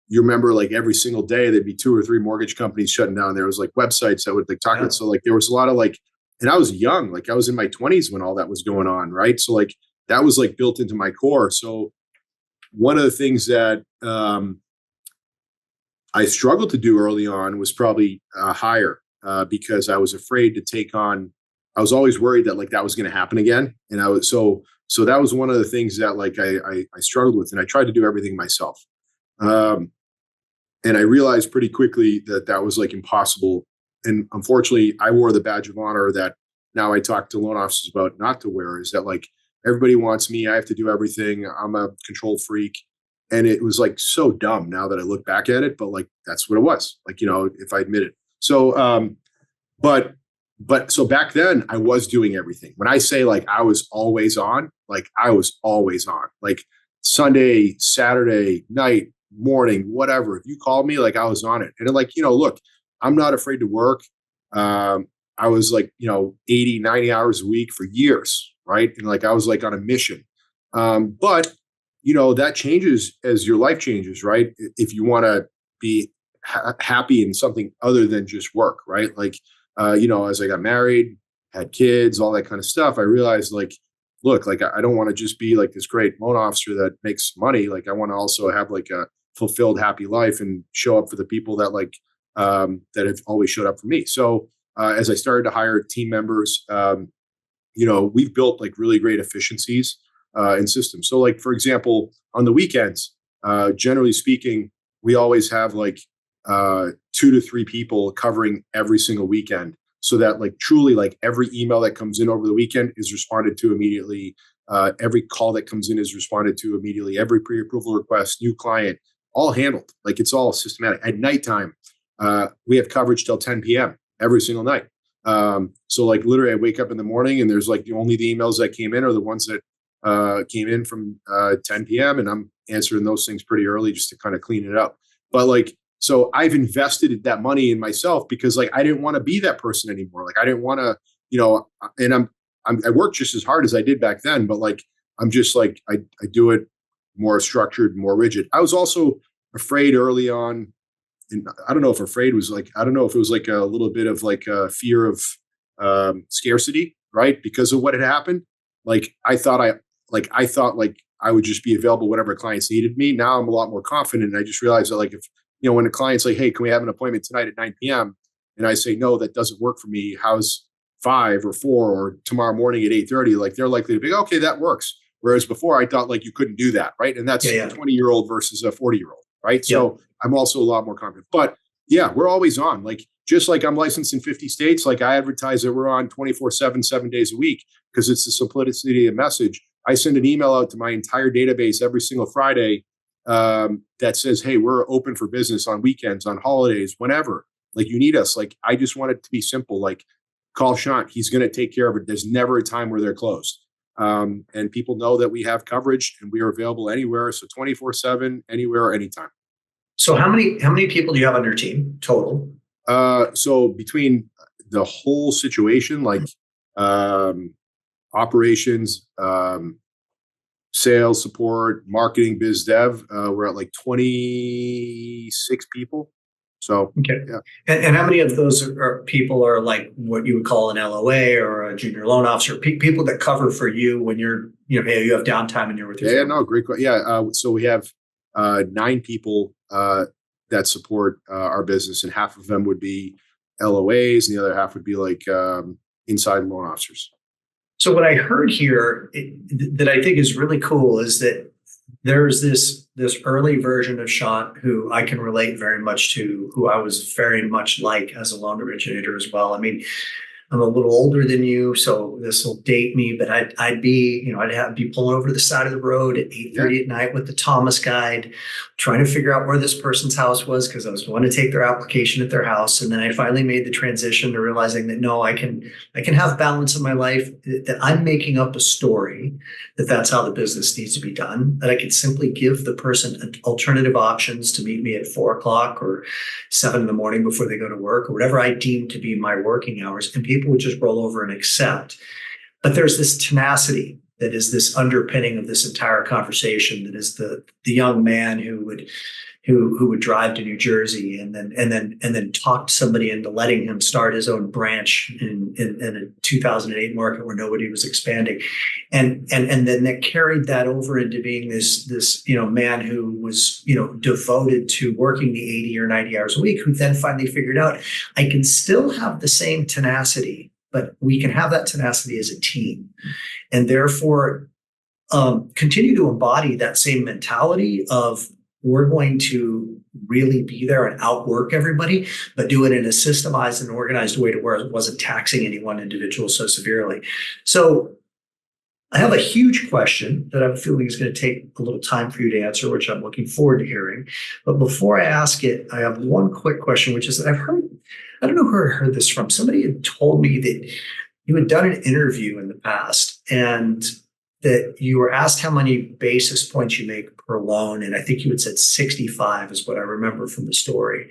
you remember like every single day there'd be 2 or 3 mortgage companies shutting down. There was like websites that would like talk about. So like there was a lot of like, and I was young, like I was in my 20s when all that was going on, right? So like that was like built into my core. So one of the things that I struggled to do early on was probably hire because I was afraid to take on. I was always worried that like that was going to happen again, and I was so that was one of the things that like I struggled with, and I tried to do everything myself. And I realized pretty quickly that that was like impossible. And unfortunately, I wore the badge of honor that now I talk to loan officers about not to wear, is that like everybody wants me. I have to do everything. I'm a control freak. And it was like so dumb now that I look back at it, but like that's what it was. Like, if I admit it. So, so back then I was doing everything. When I say like I was always on, like I was always on. Like Sunday, Saturday, night, morning, whatever. If you called me, like I was on it. And like, look, I'm not afraid to work. I was like, 80, 90 hours a week for years, right? And like I was like on a mission. But that changes as your life changes, right? If you want to be happy in something other than just work, right? Like, as I got married, had kids, all that kind of stuff, I realized like, look, like I don't want to just be like this great loan officer that makes money. Like I want to also have like a fulfilled, happy life and show up for the people that like, that have always showed up for me. So as I started to hire team members, we've built like really great efficiencies in systems. So like, for example, on the weekends, generally speaking, we always have like 2 to 3 people covering every single weekend, so that like truly like every email that comes in over the weekend is responded to immediately. Every call that comes in is responded to immediately. Every pre-approval request, new client, all handled. Like it's all systematic. At nighttime, we have coverage till 10 p.m. every single night. So like literally I wake up in the morning and there's like only the emails that came in are the ones that came in from 10 p.m. and I'm answering those things pretty early just to kind of clean it up. But like, so I've invested that money in myself because like I didn't want to be that person anymore. Like I didn't want to, and I work just as hard as I did back then, but like I'm just like I do it more structured, more rigid. I was also afraid early on, and I don't know if afraid was like, I don't know if it was like a little bit of like a fear of scarcity, right? Because of what had happened. Like I thought I would just be available whenever clients needed me. Now I'm a lot more confident. And I just realized that like if, when a client's like, hey, can we have an appointment tonight at 9 p.m.? And I say, no, that doesn't work for me. How's 5 or 4 or tomorrow morning at 8:30? Like they're likely to be, okay, that works. Whereas before I thought like you couldn't do that. Right. And that's a 20-year-old versus a 40-year-old. Right. Yeah. So I'm also a lot more confident, but yeah, we're always on. Like, just like I'm licensed in 50 states, like I advertise that we're on 24/7, 7 days a week, because it's the simplicity of message. I send an email out to my entire database every single Friday that says, hey, we're open for business on weekends, on holidays, whenever, like you need us. Like, I just want it to be simple. Like, call Shant. He's going to take care of it. There's never a time where they're closed. And people know that we have coverage and we are available anywhere. So 24/7, anywhere, anytime. So how many people do you have on your team total? So between the whole situation, like operations, sales, support, marketing, biz dev. We're at like 26 people. So, Okay. yeah. And how many of those people are like what you would call an LOA or a junior loan officer, people that cover for you when you're, hey, you have downtime and you're with your Yeah, family? no, great. Yeah. So we have 9 people that support our business, and half of them would be LOAs, and the other half would be like inside loan officers. So what I heard here that I think is really cool is that there's this early version of Shant who I can relate very much to, who I was very much like as a loan originator as well. I mean, I'm a little older than you, so this will date me, but I'd be, be pulling over to the side of the road at 8:30 at night with the Thomas guide, trying to figure out where this person's house was because I was going to take their application at their house. And then I finally made the transition to realizing that no, I can have balance in my life, that I'm making up a story, that's how the business needs to be done, that I could simply give the person alternative options to meet me at 4 o'clock or 7 in the morning before they go to work or whatever I deem to be my working hours. And people would just roll over and accept. But there's this tenacity that is this underpinning of this entire conversation, that is the young man who would drive to New Jersey and then talk somebody into letting him start his own branch in a 2008 market where nobody was expanding, and then that carried that over into being this man who was devoted to working the 80 or 90 hours a week, who then finally figured out I can still have the same tenacity, but we can have that tenacity as a team, and therefore continue to embody that same mentality of we're going to really be there and outwork everybody, but do it in a systemized and organized way to where it wasn't taxing any one individual so severely. So I have a huge question that I have a feeling is going to take a little time for you to answer, which I'm looking forward to hearing. But before I ask it, I have one quick question, which is that I don't know who I heard this from. Somebody had told me that you had done an interview in the past and that you were asked how many basis points you make per loan, and I think you had said 65 is what I remember from the story,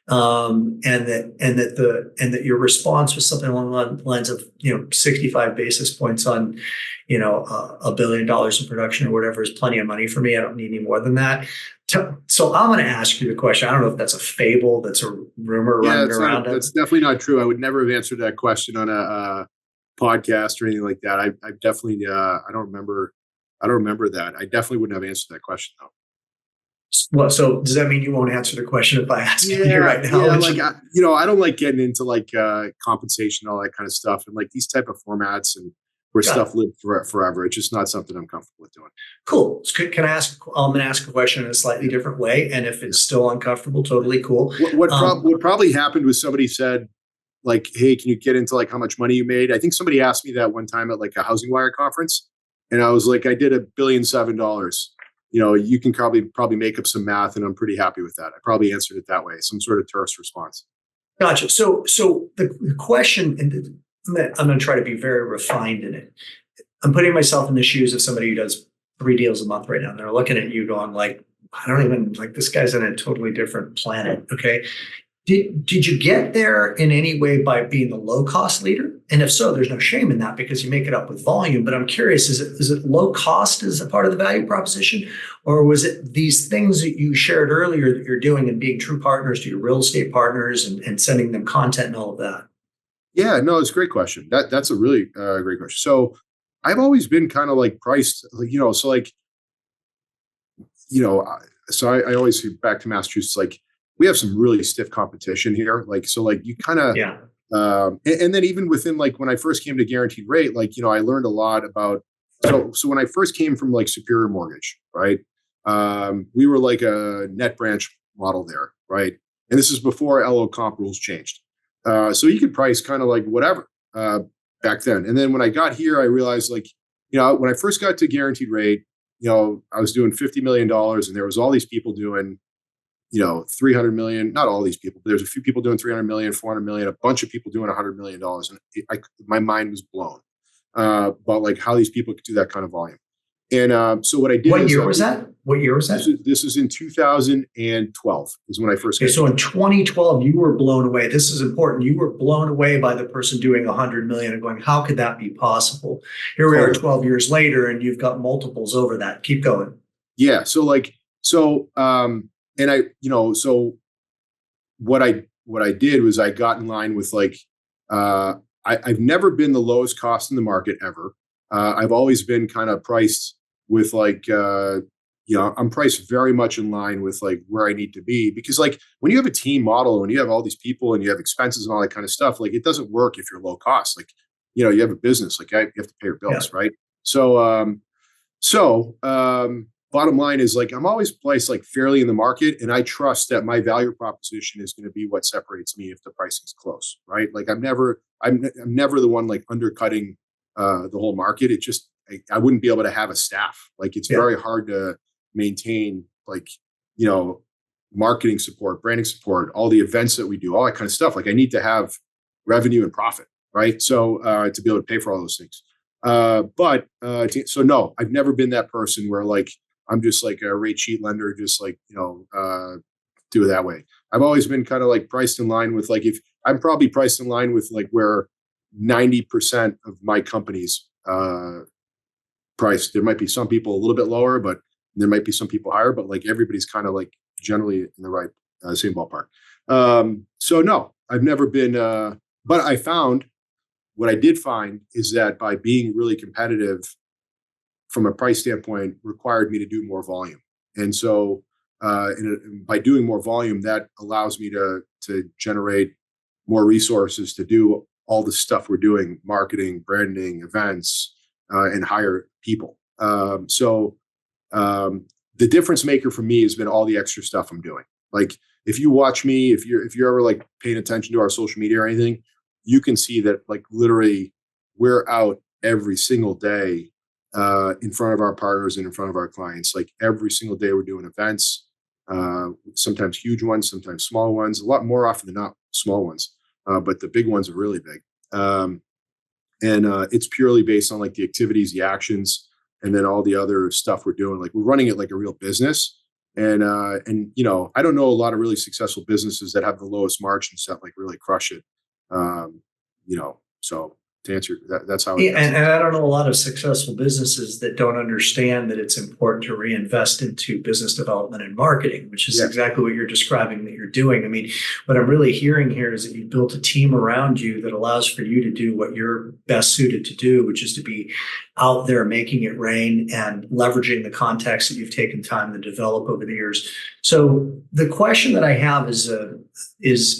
and that your response was something along the lines of 65 basis points on $1 billion in production or whatever is plenty of money for me. I don't need any more than that. So I'm going to ask you the question. I don't know if that's a fable, that's a rumor running around. That's definitely not true. I would never have answered that question on a podcast or anything like that. I definitely I don't remember that. I definitely wouldn't have answered that question though. Well, so does that mean you won't answer the question if I ask you right now? Yeah, like I don't like getting into like compensation, all that kind of stuff, and like these type of formats and where stuff lives forever. It's just not something I'm comfortable with doing. Cool. Can I ask? I'm going to ask a question in a slightly different way, and if it's still uncomfortable, totally cool. What probably happened was somebody said, like, hey, can you get into like how much money you made? I think somebody asked me that one time at like a Housing Wire conference. And I was like, I did $1.7 billion. You can probably make up some math and I'm pretty happy with that. I probably answered it that way. Some sort of terse response. Gotcha. So the question, and I'm going to try to be very refined in it. I'm putting myself in the shoes of somebody who does 3 deals a month right now. And they're looking at you going like, I don't even like, this guy's on a totally different planet. Okay. Did you get there in any way by being the low cost leader? And if so, there's no shame in that because you make it up with volume. But I'm curious, is it low cost as a part of the value proposition? Or was it these things that you shared earlier that you're doing and being true partners to your real estate partners and sending them content and all of that? Yeah, no, it's a great question. That's a really great question. So I've always been kind of like priced, so I always back to Massachusetts, like we have some really stiff competition here. Like, so like you kind of, and then even within like when I first came to Guaranteed Rate, like, I learned a lot about, so when I first came from like Superior Mortgage, right? We were like a net branch model there, right? And this is before LO comp rules changed. So you could price kind of like whatever back then. And then when I got here, I realized like, when I first got to Guaranteed Rate, I was doing $50 million and there was all these people doing 300 million, not all these people, but there's a few people doing 300 million, 400 million, a bunch of people doing $100 million. And my mind was blown about like how these people could do that kind of volume. And so what I did What is year was that? What year was that? this is in 2012 is when I first Okay, got. so in 2012, you were blown away. This is important. You were blown away by the person doing 100 million and going, how could that be possible? Here we are 12 years later, and you've got multiples over that. Keep going. Yeah. And so what I did was I got in line with I've never been the lowest cost in the market ever. I've always been kind of priced with I'm priced very much in line with where I need to be, because when you have a team model, when you have all these people and you have expenses and all that kind of stuff, it doesn't work if you're low cost. You have a business, you have to pay your bills, right? So bottom line is I'm always priced fairly in the market, and I trust that my value proposition is going to be what separates me if the pricing's close, right? I'm never the one undercutting the whole market. It just I wouldn't be able to have a staff. It's very hard to maintain marketing support, branding support, all the events that we do, all that kind of stuff. I need to have revenue and profit, right? So to be able to pay for all those things. So no, I've never been that person where I'm just a rate sheet lender, just do it that way. I've always been kind of priced in line with if I'm probably priced in line with where 90% of my company's price. There might be some people a little bit lower, but there might be some people higher, but everybody's kind of generally in the right same ballpark. So no, I've never been, but what I did find is that by being really competitive from a price standpoint required me to do more volume. And so by doing more volume, that allows me to generate more resources to do all the stuff we're doing, marketing, branding, events, and hire people. So the difference maker for me has been all the extra stuff I'm doing. If you watch me, if you're ever paying attention to our social media or anything, you can see that literally we're out every single day in front of our partners and in front of our clients. Every single day we're doing events, sometimes huge ones, sometimes small ones, a lot more often than not small ones. But the big ones are really big. And it's purely based on the activities, the actions, and then all the other stuff we're doing. We're running it like a real business. And I don't know a lot of really successful businesses that have the lowest margins that really crush it. So to answer that's how. And I don't know a lot of successful businesses that don't understand that it's important to reinvest into business development and marketing, which is exactly what you're describing that you're doing. I mean, what I'm really hearing here is that you built a team around you that allows for you to do what you're best suited to do, which is to be out there making it rain and leveraging the context that you've taken time to develop over the years. So the question that I have is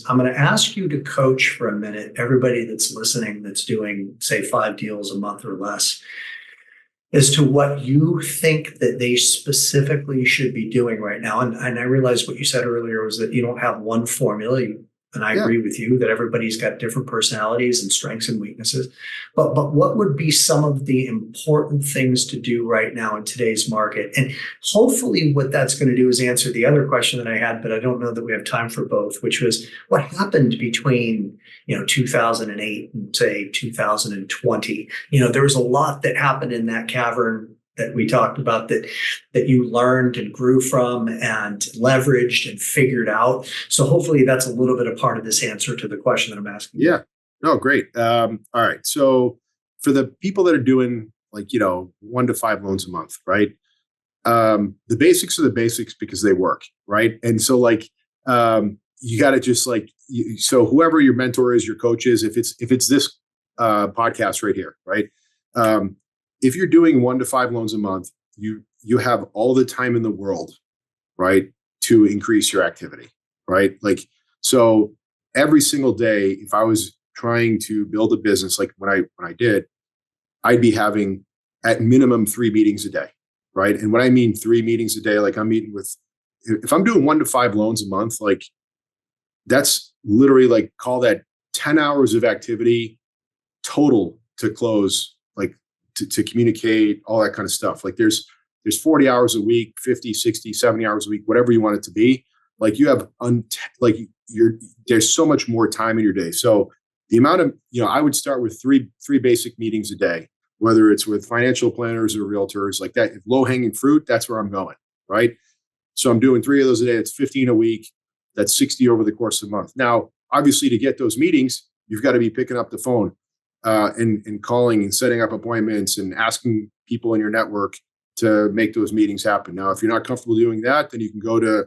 I'm going to ask you to coach for a minute everybody that's listening that's doing, say, 5 deals a month or less, as to what you think that they specifically should be doing right now. And I realized what you said earlier was that you don't have one formula. And I agree with you that everybody's got different personalities and strengths and weaknesses. But what would be some of the important things to do right now in today's market? And hopefully what that's going to do is answer the other question that I had, but I don't know that we have time for both, which was what happened between 2008 and say 2020. There was a lot that happened in that cavern that we talked about that you learned and grew from and leveraged and figured out. So hopefully that's a little bit of part of this answer to the question that I'm asking. Yeah. No, great. All right. So for the people that are doing 1 to 5 loans a month, right? The basics are the basics because they work, right? And so you got to just so whoever your mentor is, your coach is, if it's this podcast right here, right? If you're doing 1 to 5 loans a month, you have all the time in the world, right, to increase your activity, right? So every single day, if I was trying to build a business, when I did, I'd be having at minimum 3 meetings a day, right? And when I mean 3 meetings a day, I'm meeting with, if I'm doing 1 to 5 loans a month, that's literally call that 10 hours of activity total to close, to communicate, all that kind of stuff. There's 40 hours a week, 50, 60, 70 hours a week, whatever you want it to be. You have there's so much more time in your day. So the amount of, I would start with three basic meetings a day. whether it's with financial planners or realtors like that. If low hanging fruit, that's where I'm going, right? So I'm doing 3 of those a day. It's 15 a week. That's 60 over the course of a month. Now, obviously, to get those meetings, you've got to be picking up the phone and calling and setting up appointments and asking people in your network to make those meetings happen. Now, if you're not comfortable doing that, then you can go to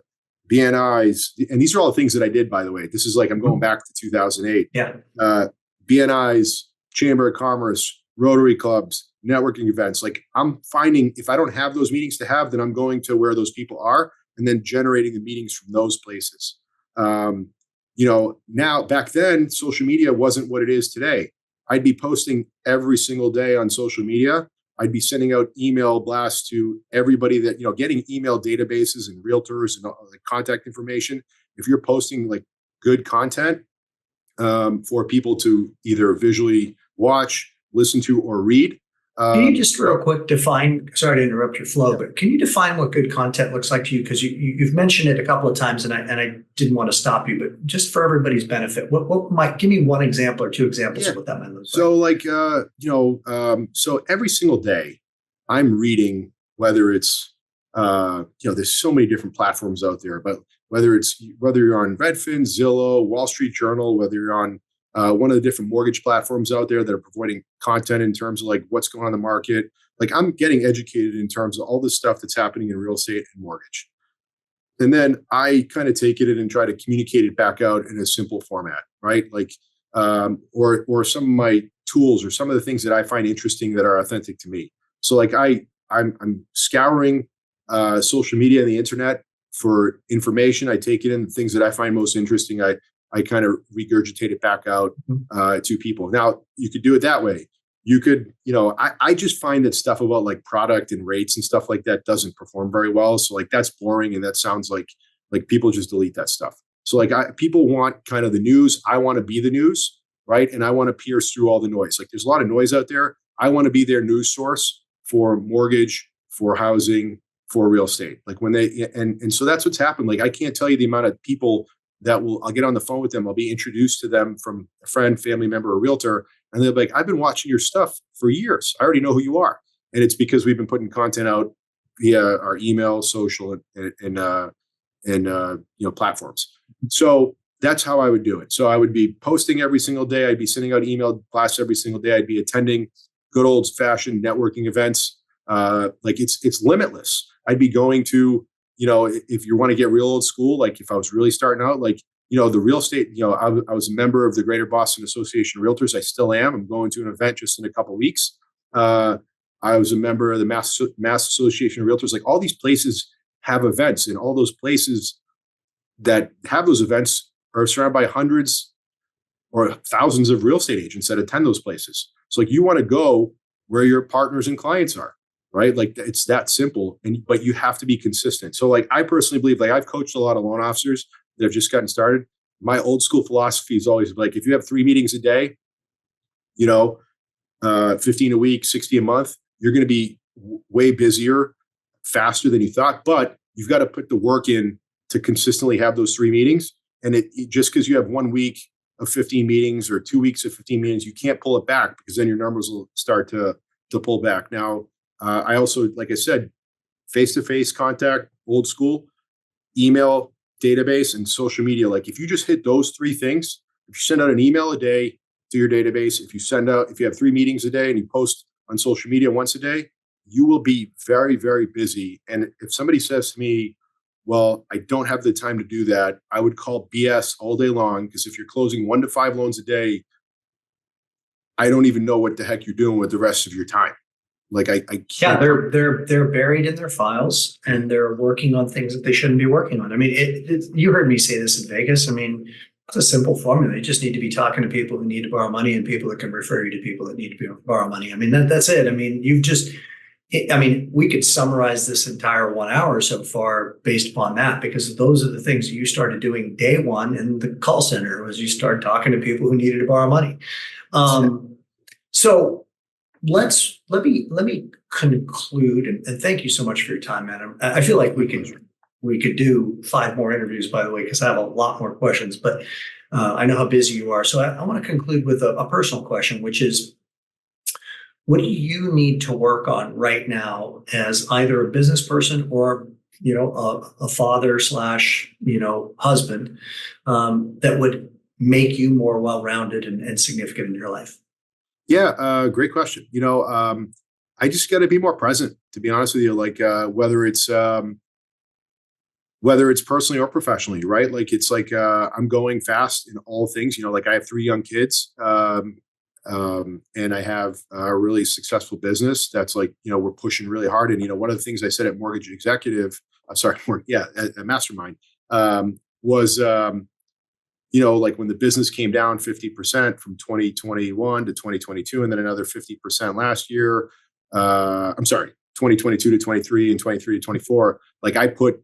BNI's. And these are all the things that I did, by the way. This is like I'm going back to 2008. Yeah. BNI's, Chamber of Commerce, Rotary clubs, networking events. Like I'm finding if I don't have those meetings to have, then I'm going to where those people are and then generating the meetings from those places. Now back then, social media wasn't what it is today. I'd be posting every single day on social media. I'd be sending out email blasts to everybody that, getting email databases and realtors and like contact information. If you're posting like good content for people to either visually watch, listen to, or read. Can you just real quick define, sorry to interrupt your flow, but can you define what good content looks like to you? Because you've mentioned it a couple of times and I didn't want to stop you, but just for everybody's benefit, what might, give me one example or two examples of what that might look like. So so every single day I'm reading, whether it's, there's so many different platforms out there, but whether you're on Redfin, Zillow, Wall Street Journal, whether you're on one of the different mortgage platforms out there that are providing content in terms of like what's going on in the market. Like I'm getting educated in terms of all the stuff that's happening in real estate and mortgage. And then I kind of take it and try to communicate it back out in a simple format, right? Like, or some of my tools or some of the things that I find interesting that are authentic to me. So like I'm scouring social media and the internet for information. I take it in things that I find most interesting. I kind of regurgitate it back out to people. Now, you could do it that way. You could, I just find that stuff about like product and rates and stuff like that doesn't perform very well. So like that's boring and that sounds like people just delete that stuff. So like people want kind of the news. I want to be the news, right? And I want to pierce through all the noise. Like there's a lot of noise out there. I want to be their news source for mortgage, for housing, for real estate. Like when and so that's what's happened. Like I can't tell you the amount of people I'll get on the phone with them. I'll be introduced to them from a friend, family member, or realtor. And they'll be like, I've been watching your stuff for years. I already know who you are. And it's because we've been putting content out via our email, social, and platforms. So that's how I would do it. So I would be posting every single day. I'd be sending out email blasts every single day. I'd be attending good old fashioned networking events. Like it's limitless. I'd be going to, if you want to get real old school, like if I was really starting out, like, the real estate, I was a member of the Greater Boston Association of Realtors. I still am. I'm going to an event just in a couple of weeks. I was a member of the Mass Association of Realtors. Like all these places have events, and all those places that have those events are surrounded by hundreds or thousands of real estate agents that attend those places. So like you want to go where your partners and clients are. Right? Like it's that simple, but you have to be consistent. So like, I personally believe, like I've coached a lot of loan officers that have just gotten started. My old school philosophy is always like, if you have 3 meetings a day, 15 a week, 60 a month, you're going to be way busier, faster than you thought, but you've got to put the work in to consistently have those 3 meetings. And it just because you have 1 week of 15 meetings or 2 weeks of 15 meetings, you can't pull it back because then your numbers will start to pull back. Now, I also, like I said, face-to-face contact, old school, email, database, and social media. Like if you just hit those 3 things, if you send out an email a day to your database, if you have 3 meetings a day and you post on social media once a day, you will be very, very busy. And if somebody says to me, well, I don't have the time to do that, I would call BS all day long, because if you're closing 1 to 5 loans a day, I don't even know what the heck you're doing with the rest of your time. Like I can't. Yeah, they're buried in their files and they're working on things that they shouldn't be working on. I mean, you heard me say this in Vegas. I mean, it's a simple formula. You just need to be talking to people who need to borrow money and people that can refer you to people that need to borrow money. I mean, that's it. I mean, we could summarize this entire 1 hour so far based upon that, because those are the things you started doing day one in the call center, was you started talking to people who needed to borrow money. So let me conclude, and thank you so much for your time, man. I feel like we could do 5 more interviews, by the way, because I have a lot more questions, but I know how busy you are. So I want to conclude with a personal question, which is, what do you need to work on right now as either a business person or a father slash husband that would make you more well-rounded and significant in your life? Yeah, great question. I just got to be more present, to be honest with you. Like whether it's personally or professionally, right? Like it's like I'm going fast in all things. Like I have 3 young kids, and I have a really successful business that's like we're pushing really hard. And one of the things I said at Mortgage Executive, I'm sorry, at Mastermind, was like when the business came down 50% from 2021 to 2022, and then another 50% last year. I'm sorry, 2022 to 23 and 23 to 24. Like I put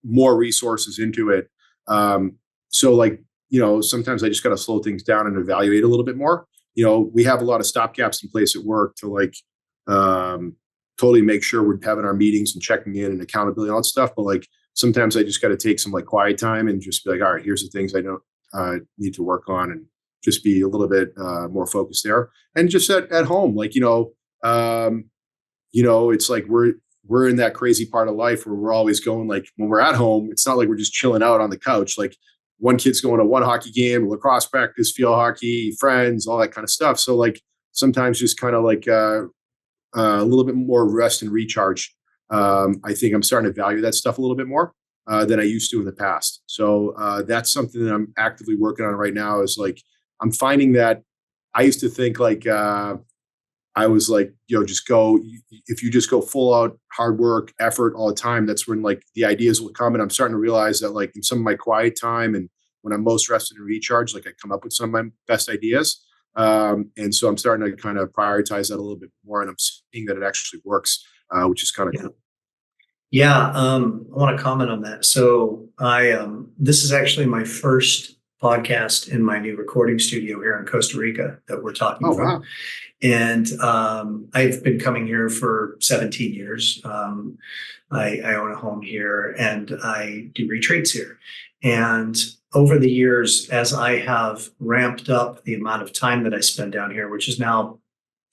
more resources into it. So like, sometimes I just got to slow things down and evaluate a little bit more. We have a lot of stopgaps in place at work to like, totally make sure we're having our meetings and checking in and accountability and all that stuff. But like, sometimes I just got to take some like quiet time and just be like, all right, here's the things I don't need to work on, and just be a little bit more focused there. And just at home, like, it's like we're in that crazy part of life where we're always going, like when we're at home, it's not like we're just chilling out on the couch. Like one kid's going to one hockey game, lacrosse practice, field hockey, friends, all that kind of stuff. So like sometimes just kind of like a little bit more rest and recharge. I think I'm starting to value that stuff a little bit more than I used to in the past. So that's something that I'm actively working on right now. Is like I'm finding that I used to think like I was like, just go. If you just go full out hard work, effort all the time, that's when like the ideas will come. And I'm starting to realize that like in some of my quiet time and when I'm most rested and recharged, like I come up with some of my best ideas. And so I'm starting to kind of prioritize that a little bit more, and I'm seeing that it actually works, which is kind of cool. Yeah, I want to comment on that. So this is actually my first podcast in my new recording studio here in Costa Rica that we're talking from. Wow. And I've been coming here for 17 years. I own a home here and I do retreats here. And over the years, as I have ramped up the amount of time that I spend down here, which is now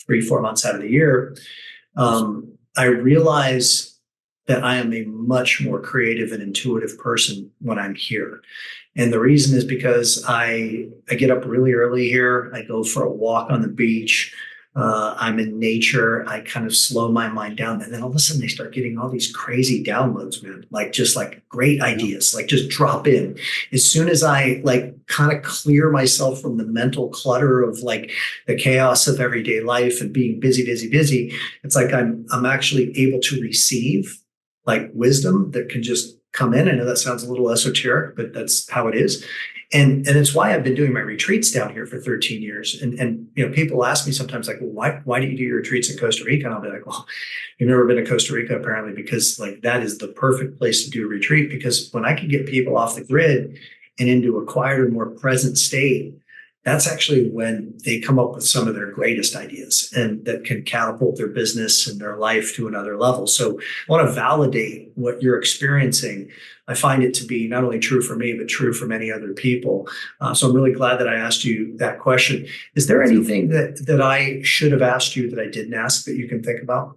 3-4 months out of the year, I realize that I am a much more creative and intuitive person when I'm here. And the reason is because I get up really early here. I go for a walk on the beach. I'm in nature. I kind of slow my mind down. And then all of a sudden they start getting all these crazy downloads, man, like just like great ideas, like just drop in. As soon as I like kind of clear myself from the mental clutter of like the chaos of everyday life and being busy, busy, busy, it's like I'm actually able to receive like wisdom that can just come in. I know that sounds a little esoteric, but that's how it is. And it's why I've been doing my retreats down here for 13 years. And people ask me sometimes like, well, why do you do your retreats in Costa Rica? And I'll be like, well, you've never been to Costa Rica apparently, because like that is the perfect place to do a retreat, because when I can get people off the grid and into a quieter, more present state, that's actually when they come up with some of their greatest ideas and that can catapult their business and their life to another level. So I want to validate what you're experiencing. I find it to be not only true for me, but true for many other people. So I'm really glad that I asked you that question. Is there anything that I should have asked you that I didn't ask that you can think about?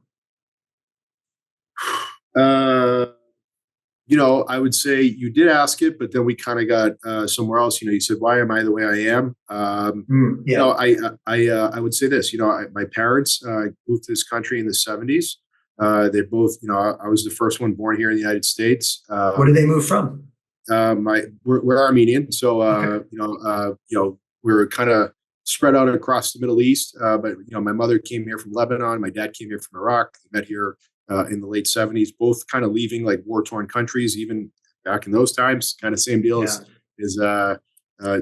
I would say you did ask it, but then we kind of got somewhere else. You said, "Why am I the way I am?" Yeah. I would say this. My parents moved to this country in the '70s. They both, I was the first one born here in the United States. Where did they move from? We're Armenian, so Okay. we're kind of spread out across the Middle East. But my mother came here from Lebanon. My dad came here from Iraq. They met here in the late '70s, both kind of leaving like war-torn countries, even back in those times. Kind of same deal Yeah. as I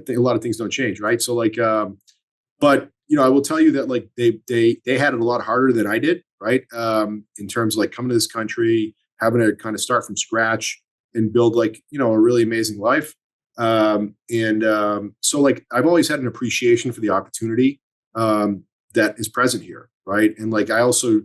think a lot of things don't change, right? So like, but I will tell you that like they had it a lot harder than I did, right? In terms of like coming to this country, having to kind of start from scratch and build like a really amazing life. So like I've always had an appreciation for the opportunity that is present here, right? And like I also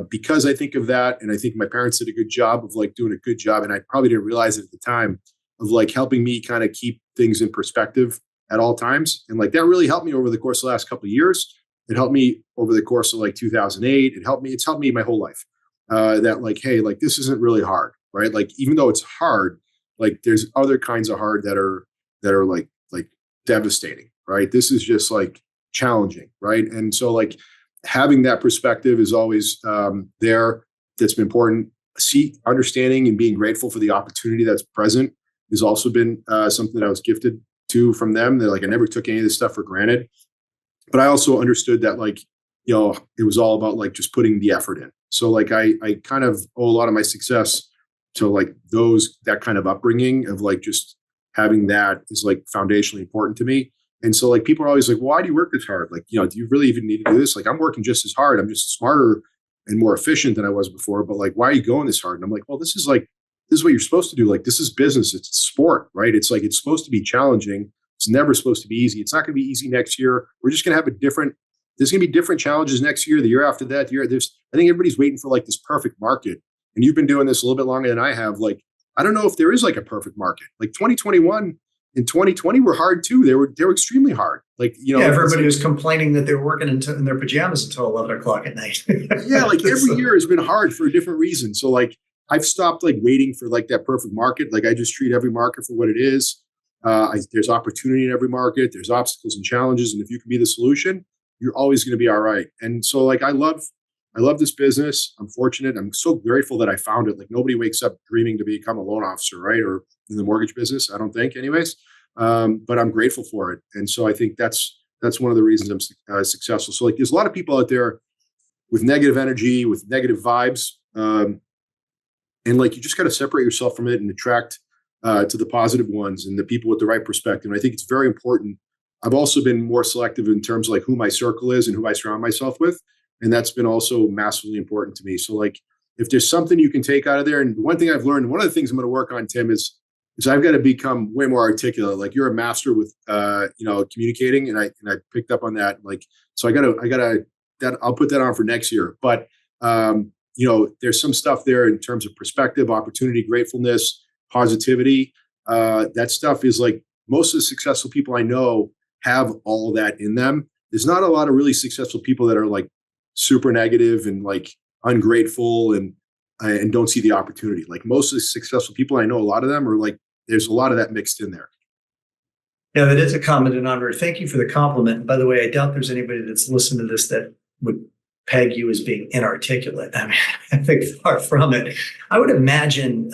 because I think of that, and I think my parents did a good job of like doing a good job, and I probably didn't realize it at the time, of like helping me kind of keep things in perspective at all times, and like that really helped me over the course of the last couple of years. it helped me over the course of like 2008. It's helped me my whole life. That like, hey, like this isn't really hard, right? Like even though it's hard, like there's other kinds of hard that are like devastating, right? This is just like challenging, right? And so like having that perspective is always there. That's been important. Understanding and being grateful for the opportunity that's present has also been something that I was gifted to from them. That like I never took any of this stuff for granted, but I also understood that like it was all about like just putting the effort in. So like I kind of owe a lot of my success to like that kind of upbringing of like just having that is like foundationally important to me. And so like people are always like, well, why do you work this hard? Like, do you really even need to do this? Like I'm working just as hard. I'm just smarter and more efficient than I was before. But like, why are you going this hard? And I'm like, well, this is what you're supposed to do. Like, this is business. It's sport, right? It's like, it's supposed to be challenging. It's never supposed to be easy. It's not going to be easy next year. We're just going to have there's going to be different challenges next year, the year after that, I think everybody's waiting for like this perfect market. And you've been doing this a little bit longer than I have. Like, I don't know if there is like a perfect market. Like 2021 and 2020 were hard too. They were extremely hard. Like, everybody was complaining that they were working in their pajamas until 11 o'clock at night. Yeah. Like every year has been hard for a different reason. So like, I've stopped like waiting for like that perfect market. Like I just treat every market for what it is. There's opportunity in every market. There's obstacles and challenges. And if you can be the solution, you're always going to be all right. And so like, I love this business. I'm fortunate. I'm so grateful that I found it. Like nobody wakes up dreaming to become a loan officer, right? Or in the mortgage business. I don't think anyways. But I'm grateful for it. And so I think that's one of the reasons I'm successful. So like, there's a lot of people out there with negative energy, with negative vibes. And like, you just got to separate yourself from it and attract to the positive ones and the people with the right perspective. And I think it's very important. I've also been more selective in terms of like who my circle is and who I surround myself with. And that's been also massively important to me. So like, if there's something you can take out of there, and one thing I've learned, one of the things I'm going to work on, Tim, is I've got to become way more articulate. Like you're a master with, communicating, and I picked up on that. Like, so I'll put that on for next year. But there's some stuff there in terms of perspective, opportunity, gratefulness, positivity. That stuff is like most of the successful people I know have all of that in them. There's not a lot of really successful people that are like super negative and like ungrateful and don't see the opportunity. Like most of the successful people I know, a lot of them are like, there's a lot of that mixed in there. Yeah, that is a common denominator. Thank you for the compliment. By the way, I doubt there's anybody that's listened to this that would peg you as being inarticulate. I mean, I think far from it. I would imagine,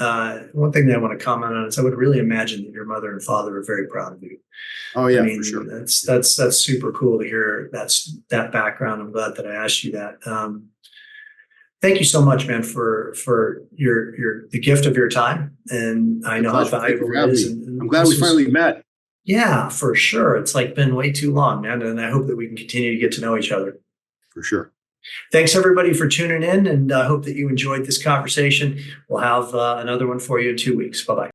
one thing that I want to comment on is I would really imagine that your mother and father are very proud of you. Oh yeah, I mean, for sure. That's super cool to hear that background. I'm glad that I asked you that. Thank you so much, man, for the gift of your time. And I know how valuable it is. And I'm glad we finally met. Yeah, for sure. It's like been way too long, man. And I hope that we can continue to get to know each other. For sure. Thanks everybody for tuning in, and I hope that you enjoyed this conversation. We'll have another one for you in 2 weeks. Bye-bye.